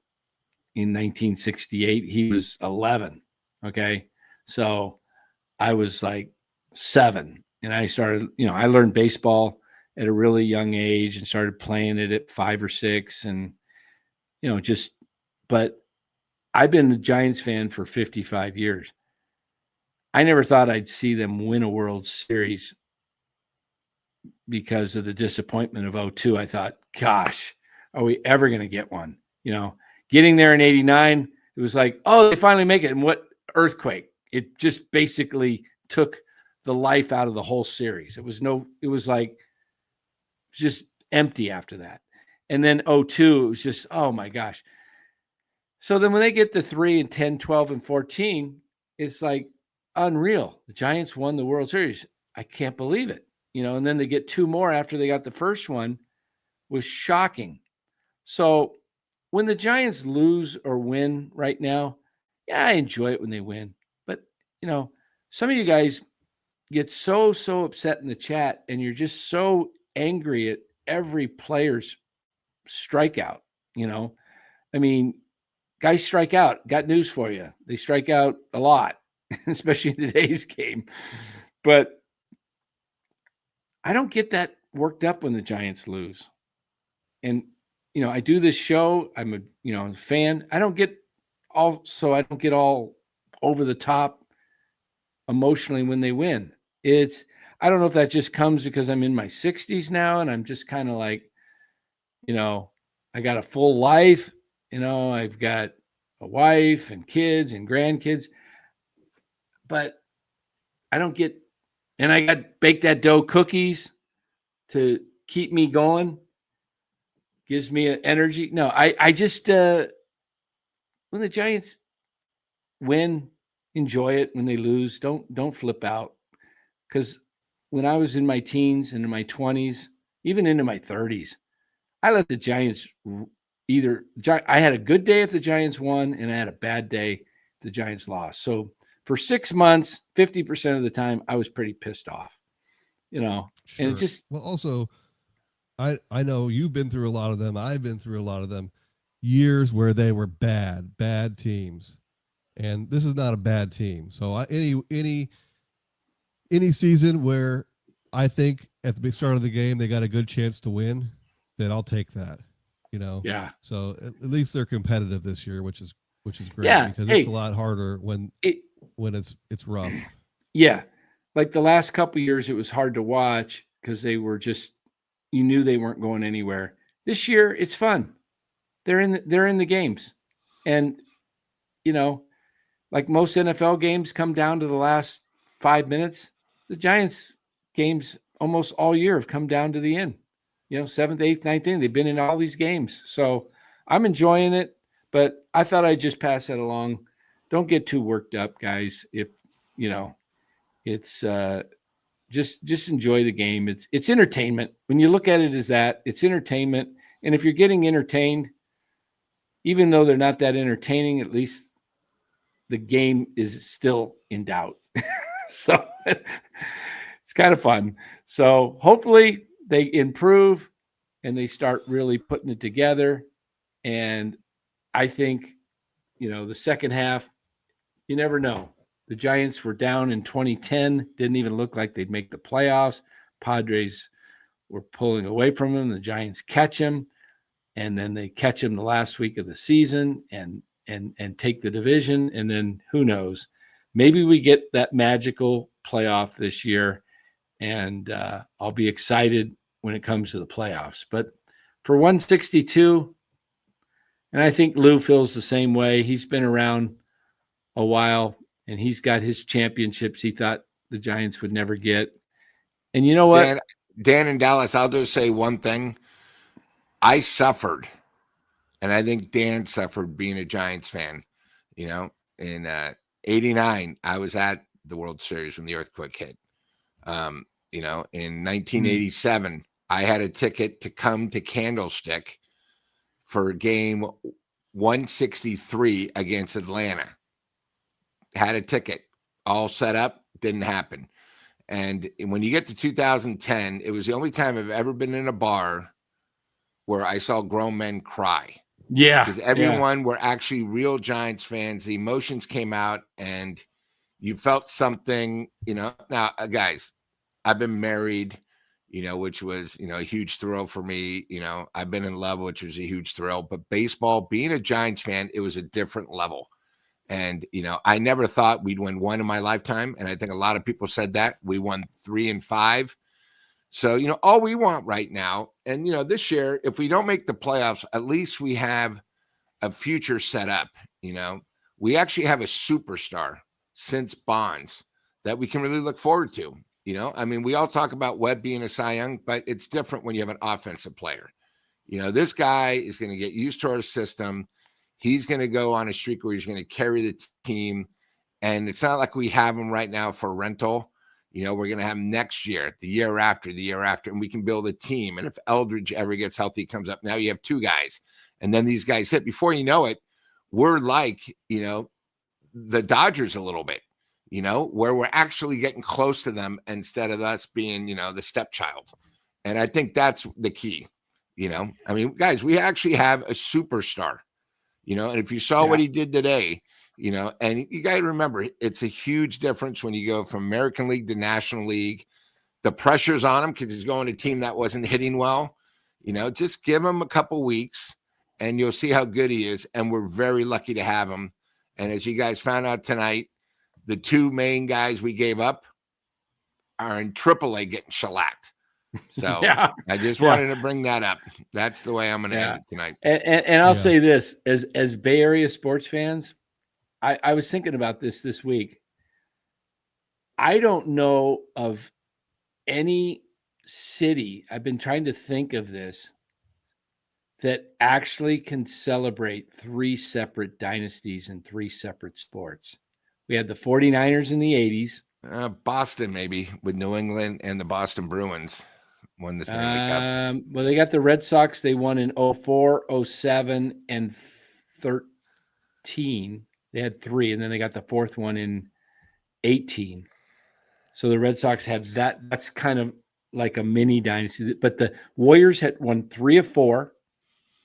in 1968, he was 11. Okay. So I was like 7 and I started, I learned baseball at a really young age and started playing it at 5 or 6. And, but I've been a Giants fan for 55 years. I never thought I'd see them win a World Series because of the disappointment of 2002. I thought, gosh, are we ever going to get one? Getting there in 89, it was like, oh, they finally make it. And what earthquake? It just basically took the life out of the whole series. It was like just empty after that. And then 2002, it was just, oh my gosh. So then when they get to 3 and 10, 12 and 14, it's like unreal. The Giants won the World Series. I can't believe it. And then they get 2 more after they got the first one was shocking. So when the Giants lose or win right now, yeah, I enjoy it when they win. But, some of you guys get so upset in the chat and you're just so angry at every player's strikeout. I mean, guys strike out. Got news for you. They strike out a lot, especially in today's game. But I don't get that worked up when the Giants lose. And, I do this show. I'm a fan. I don't get all over the top emotionally when they win. I don't know if that just comes because I'm in my 60s now and I'm just kind of like, I got a full life, I've got a wife and kids and grandkids, but I don't get, and I got bake that dough cookies to keep me going, gives me energy. No, I just, when the Giants win, enjoy it when they lose. Don't flip out. Because when I was in my teens and in my 20s, even into my 30s, I let the Giants I had a good day if the Giants won, and I had a bad day if the Giants lost. So for 6 months, 50% of the time, I was pretty pissed off, and Sure. it just, Well, also, I know you've been through a lot of them. I've been through a lot of them. Years where they were bad teams, and this is not a bad team. So any season where I think at the big start of the game they got a good chance to win, then I'll take that. yeah. So at least they're competitive this year, which is great Yeah. because Hey, it's a lot harder when it's rough. Yeah. Like the last couple of years, it was hard to watch because they were just, you knew they weren't going anywhere. This year, it's fun. They're in the games. And, like most NFL games come down to the last 5 minutes. The Giants games almost all year have come down to the end, seventh, eighth, ninth inning. They've been in all these games. So I'm enjoying it, but I thought I'd just pass that along. Don't get too worked up, guys. If, it's just enjoy the game. It's entertainment. When you look at it as that, it's entertainment. And if you're getting entertained, even though they're not that entertaining, at least the game is still in doubt. So it's kind of fun. So hopefully they improve and they start really putting it together. And I think, the second half, you never know. The Giants were down in 2010, didn't even look like they'd make the playoffs. Padres were pulling away from them. The Giants catch them, and then they catch them the last week of the season and take the division. And then who knows? Maybe we get that magical playoff this year, and I'll be excited when it comes to the playoffs. But for 162, and I think Lou feels the same way. He's been around a while, and he's got his championships he thought the Giants would never get. And you know what? Dan in Dallas, I'll just say one thing. I suffered, and I think Dan suffered being a Giants fan. In '89, I was at the World Series when the earthquake hit. In 1987, I had a ticket to come to Candlestick for game 163 against Atlanta. Had a ticket all set up, didn't happen. And when you get to 2010, it was the only time I've ever been in a bar where I saw grown men cry. Yeah. Because everyone were actually real Giants fans. The emotions came out and you felt something, Now, guys, I've been married, which was, a huge thrill for me. I've been in love, which was a huge thrill. But baseball, being a Giants fan, it was a different level. And, I never thought we'd win one in my lifetime. And I think a lot of people said that. We won 3 and 5. So, all we want right now, and, this year, if we don't make the playoffs, at least we have a future set up. We actually have a superstar since Bonds that we can really look forward to. We all talk about Webb being a Cy Young, but it's different when you have an offensive player. This guy is going to get used to our system. He's going to go on a streak where he's going to carry the team. And it's not like we have him right now for rental. We're going to have him next year, the year after, and we can build a team. And if Eldridge ever gets healthy, comes up, now you have 2 guys. And then these guys hit. Before you know it, we're like, the Dodgers a little bit, where we're actually getting close to them instead of us being, the stepchild. And I think that's the key. Guys, we actually have a superstar. And if you saw what he did today, and you got to remember, it's a huge difference when you go from American League to National League. The pressure's on him because he's going to a team that wasn't hitting well. Just give him a couple weeks and you'll see how good he is. And we're very lucky to have him. And as you guys found out tonight, the 2 main guys we gave up are in AAA getting shellacked. So I just wanted to bring that up. That's the way I'm going to end it tonight. And I'll say this, as Bay Area sports fans, I was thinking about this week. I don't know of any city, I've been trying to think of this, that actually can celebrate 3 separate dynasties in 3 separate sports. We had the 49ers in the 80s. Boston, maybe, with New England and the Boston Bruins won the Stanley Cup. Well, they got the Red Sox. They won in 04, 07, and 13. They had 3, and then they got the 4th one in 18. So the Red Sox had that. That's kind of like a mini dynasty. But the Warriors had won 3 of 4.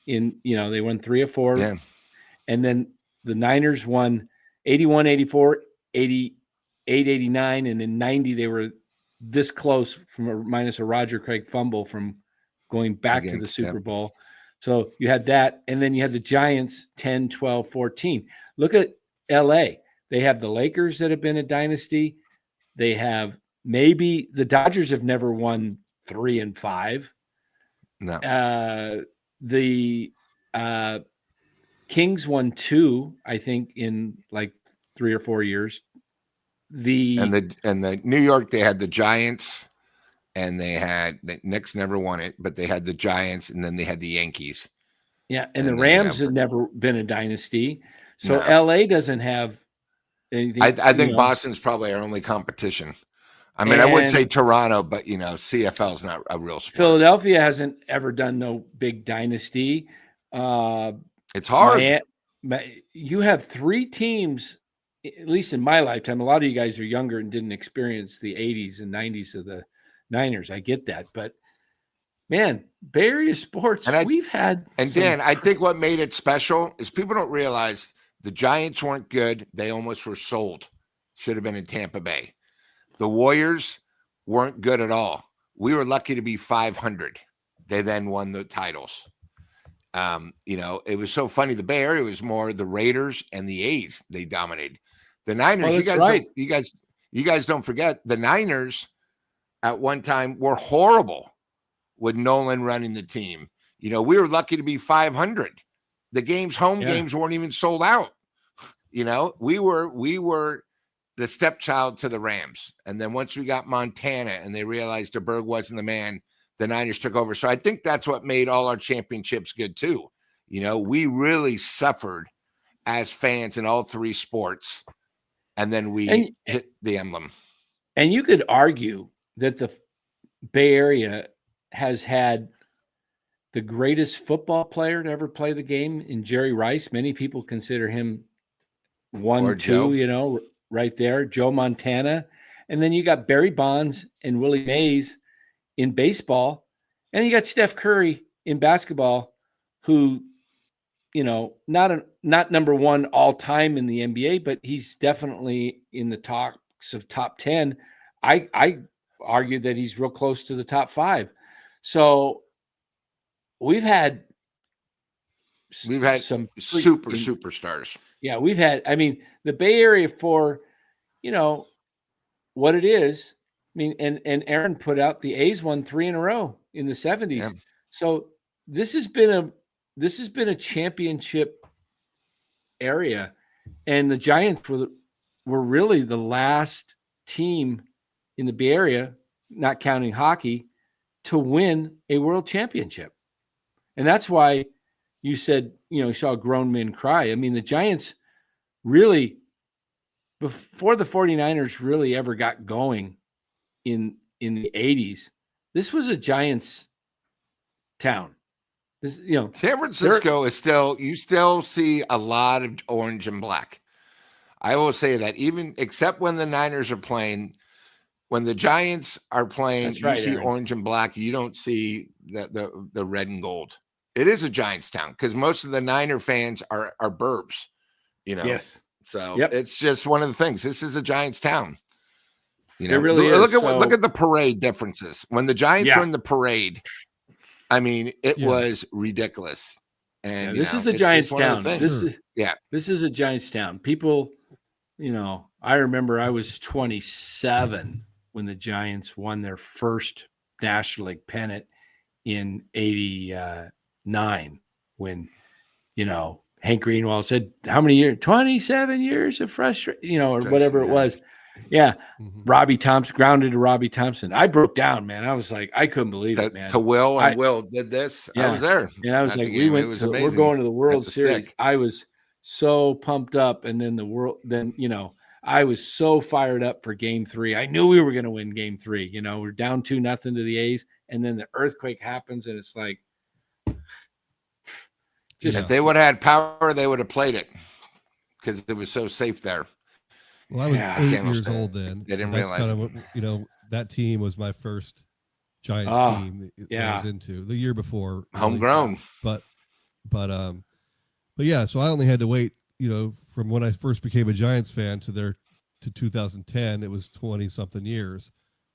They won 3 of 4. Yeah. And then the Niners won 81, 84, 88, 89, and in 90 they were this close minus a Roger Craig fumble from going back to the Super Bowl. So you had that, and then you had the Giants 10, 12, 14. Look at LA. They have the Lakers that have been a dynasty. They have maybe the Dodgers have never won 3 and 5. No. The Kings won 2, I think, in like 3 or 4 years. And the New York, they had the Giants, and the Knicks never won it, but they had the Giants, and then they had the Yankees. Yeah, and the Rams have never been a dynasty. So No. LA doesn't have anything. I think Boston's probably our only competition. I mean, I would say Toronto, but CFL is not a real sport. Philadelphia hasn't ever done no big dynasty. It's hard. You have 3 teams, at least in my lifetime. A lot of you guys are younger and didn't experience the 80s and 90s of the Niners. I get that. But, man, Bay Area sports, we've had. And Dan, I think what made it special is people don't realize the Giants weren't good. They almost were sold. Should have been in Tampa Bay. The Warriors weren't good at all. We were lucky to be 500. They then won the titles. It was so funny. The Bay Area was more the Raiders and the A's. They dominated. The Niners, you guys don't forget, the Niners at one time were horrible with Nolan running the team. We were lucky to be 500. The games weren't even sold out. We were the stepchild to the Rams. And then once we got Montana and they realized DeBerg wasn't the man, the Niners took over. So I think that's what made all our championships good too. We really suffered as fans in all 3 sports. And then we hit the emblem. And you could argue that the Bay Area has had the greatest football player to ever play the game in Jerry Rice. Many people consider him 1, 2, right there, Joe Montana. And then you got Barry Bonds and Willie Mays in baseball. And you got Steph Curry in basketball, who, not number 1 all time in the NBA, but he's definitely in the talks of top 10. I argue that he's real close to the top 5. So we've had some superstars. Yeah, we've had, the Bay Area for, what it is. And Aaron put out the A's won 3 in a row in the 70s. Yeah. So this has been a championship area, and the Giants were really the last team in the Bay Area, not counting hockey, to win a world championship. And that's why you said, you saw grown men cry. The Giants really, before the 49ers really ever got going in the 80s, this was a Giants town. San Francisco is you still see a lot of orange and black. I will say that except when the Niners are playing, when the Giants are playing, see Aaron. Orange and black. You don't see the red and gold. It is a Giants town because most of the Niner fans are burbs, Yes. So It's just one of the things. This is a Giants town. It really is. Look at the parade differences. When the Giants were in the parade, it was ridiculous. And this is a Giants town. This is a Giants town. People, I remember I was 27 when the Giants won their first National League pennant in 89, when, Hank Greenwald said, how many years? 27 years of frustration, or whatever it was. Yeah. Mm-hmm. Robbie Thompson, grounded to Robbie Thompson. I broke down, man. I was like, I couldn't believe it, man. To Will, and Will did this. Yeah. I was there. And I was like, we're going to the World Series. I was so pumped up. And then I was so fired up for game 3. I knew we were going to win game 3. You know, we're down 2-0 to the A's, and then the earthquake happens, and it's like, just if they would have had power, they would have played it because it was so safe there. Well, I was Yeah. 8 years old then. They didn't That's realize kind of what, you know, that team was my first Giants team that I was into the year before. Really. Homegrown. But yeah, so I only had to wait, you know, from when I first became a Giants fan to 2010, it was 20 something years.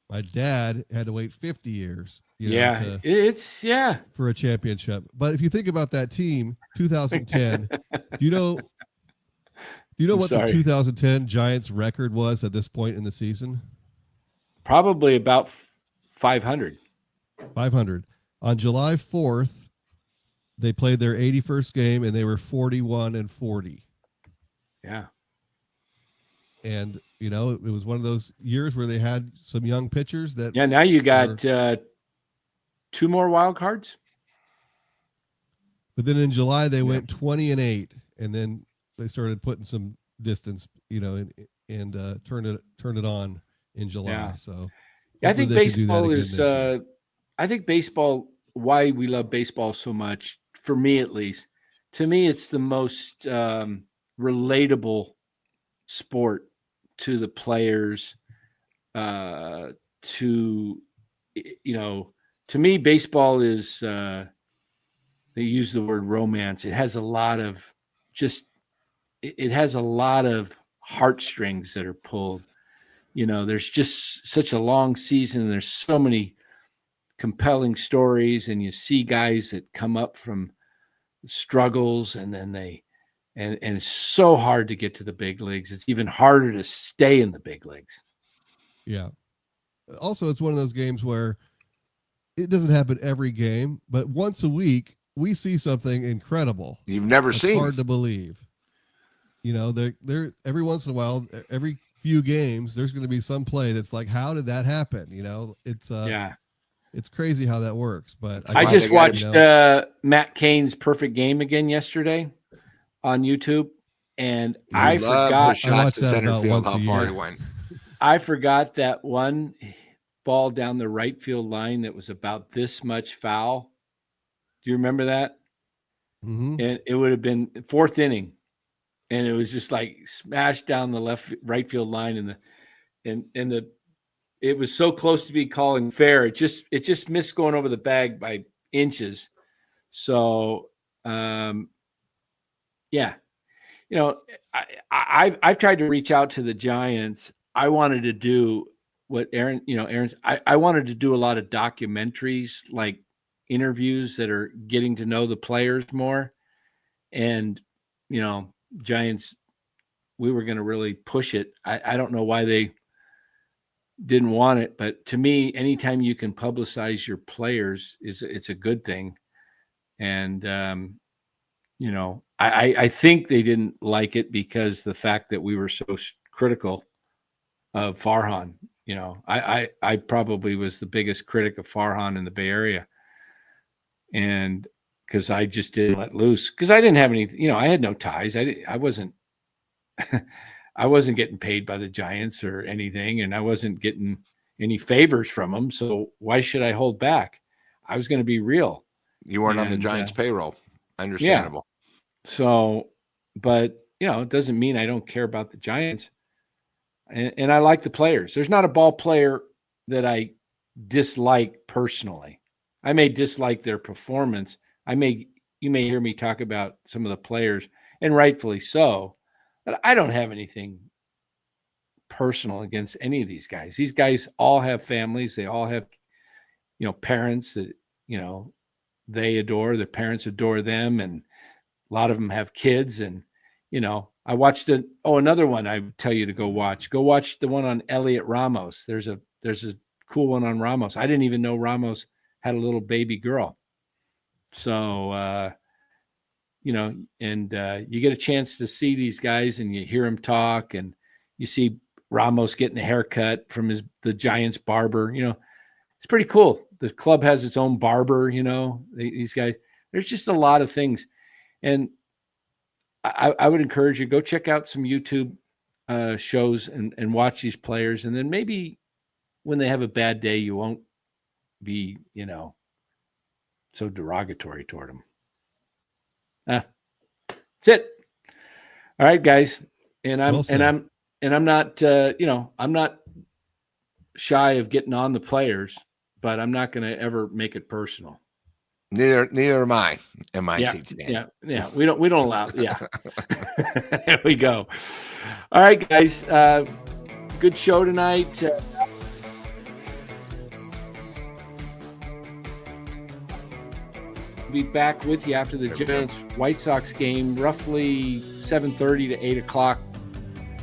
My dad had to wait 50 years. For a championship. But if you think about that team, 2010, do you know what the 2010 Giants record was at this point in the season? Probably about 500. 500. On July 4th, they played their 81st game and they were 41-40. Yeah. And, you know, it was one of those years where they had some young pitchers that. Yeah, now you got 2 more wild cards. But then in July, they went 20-8, and then they started putting some distance, you know, and turn it on in July. Yeah. So I think baseball is I think baseball, why we love baseball so much, for me at least, to me it's the most relatable sport to the players, to me baseball is they use the word romance. It has a lot of heartstrings that are pulled. You know, there's just such a long season. There's so many compelling stories, and you see guys that come up from struggles, and then and it's so hard to get to the big leagues. It's even harder to stay in the big leagues. Yeah. Also, it's one of those games where it doesn't happen every game, but once a week we see something incredible you've never seen. Hard to believe. You know, they're every once in a while, every few games, there's going to be some play that's like, how did that happen? You know, it's it's crazy how that works. But I just watched Matt Cain's perfect game again yesterday on YouTube, and I forgot the shot to center field, how far he went. I forgot that one ball down the right field line that was about this much foul. Do you remember that? Mm-hmm. And it would have been 4th inning, and it was just like smashed down the right field line, and it was so close to be calling fair. It just missed going over the bag by inches. So, yeah, you know, I've tried to reach out to the Giants. I wanted to do what Aaron's. I wanted to do a lot of documentaries, like interviews that are getting to know the players more. And, you know, Giants, we were going to really push it. I don't know why they didn't want it, but to me, anytime you can publicize your players it's a good thing. And, you know, I think they didn't like it because the fact that we were so critical of Farhan. You know, I probably was the biggest critic of Farhan in the Bay Area. And because I just didn't let loose, because I didn't have any, you know, I had no ties. I wasn't I wasn't getting paid by the Giants or anything, and I wasn't getting any favors from them. So why should I hold back? I was going to be real. You weren't on the Giants payroll. Understandable. Yeah. So, but you know, it doesn't mean I don't care about the Giants. And I like the players. There's not a ball player that I dislike personally. I may dislike their performance. You may hear me talk about some of the players, and rightfully so, but I don't have anything personal against any of these guys. These guys all have families. They all have, you know, parents that, you know, they adore. Their parents adore them, and a lot of them have kids. And, you know, I watched another one I would tell you to go watch. Go watch the one on Elliot Ramos. There's a cool one on Ramos. I didn't even know Ramos had a little baby girl. So, you know, and you get a chance to see these guys and you hear them talk, and you see Ramos getting a haircut from the Giants barber. You know, it's pretty cool. The club has its own barber, you know, these guys. There's just a lot of things. And I would encourage you, go check out some YouTube shows and watch these players, and then maybe when they have a bad day, you won't be, so derogatory toward them. That's it. All right, guys. And I'm not, I'm not shy of getting on the players, but I'm not going to ever make it personal. Neither am I in my seat stand. Yeah. We don't allow. Yeah. There we go. All right, guys. Good show tonight. Be back with you after the Giants White Sox game, roughly 7:30 to 8 o'clock.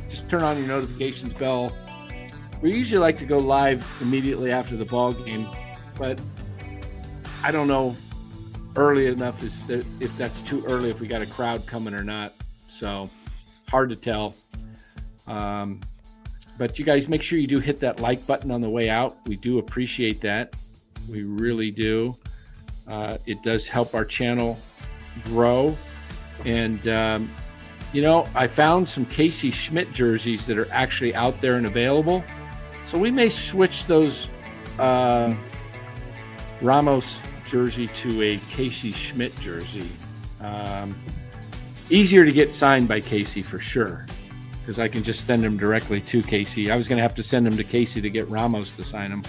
Just turn on your notifications bell. We usually like to go live immediately after the ball game, but I don't know early enough if that's too early, if we got a crowd coming or not. So hard to tell. But you guys make sure you do hit that like button on the way out. We do appreciate that. We really do. It does help our channel grow. And, I found some Casey Schmidt jerseys that are actually out there and available. So we may switch those Ramos jersey to a Casey Schmidt jersey. Easier to get signed by Casey for sure, because I can just send them directly to Casey. I was going to have to send them to Casey to get Ramos to sign them.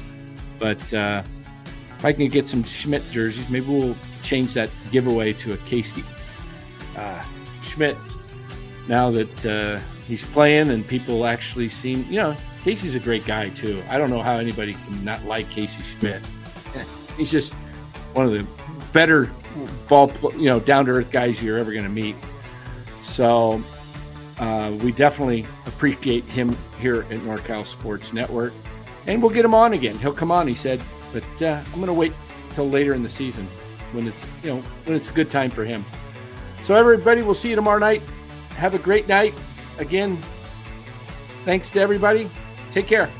But if I can get some Schmidt jerseys, maybe we'll change that giveaway to a Casey Schmidt now that he's playing and people actually seem, Casey's a great guy too. I don't know how anybody can not like Casey Schmidt. He's just one of the better down-to-earth guys you're ever going to meet. So we definitely appreciate him here at NorCal Sports Network. And we'll get him on again. He'll come on, he said. But I'm going to wait till later in the season when it's a good time for him. So everybody, we'll see you tomorrow night. Have a great night. Again, thanks to everybody. Take care.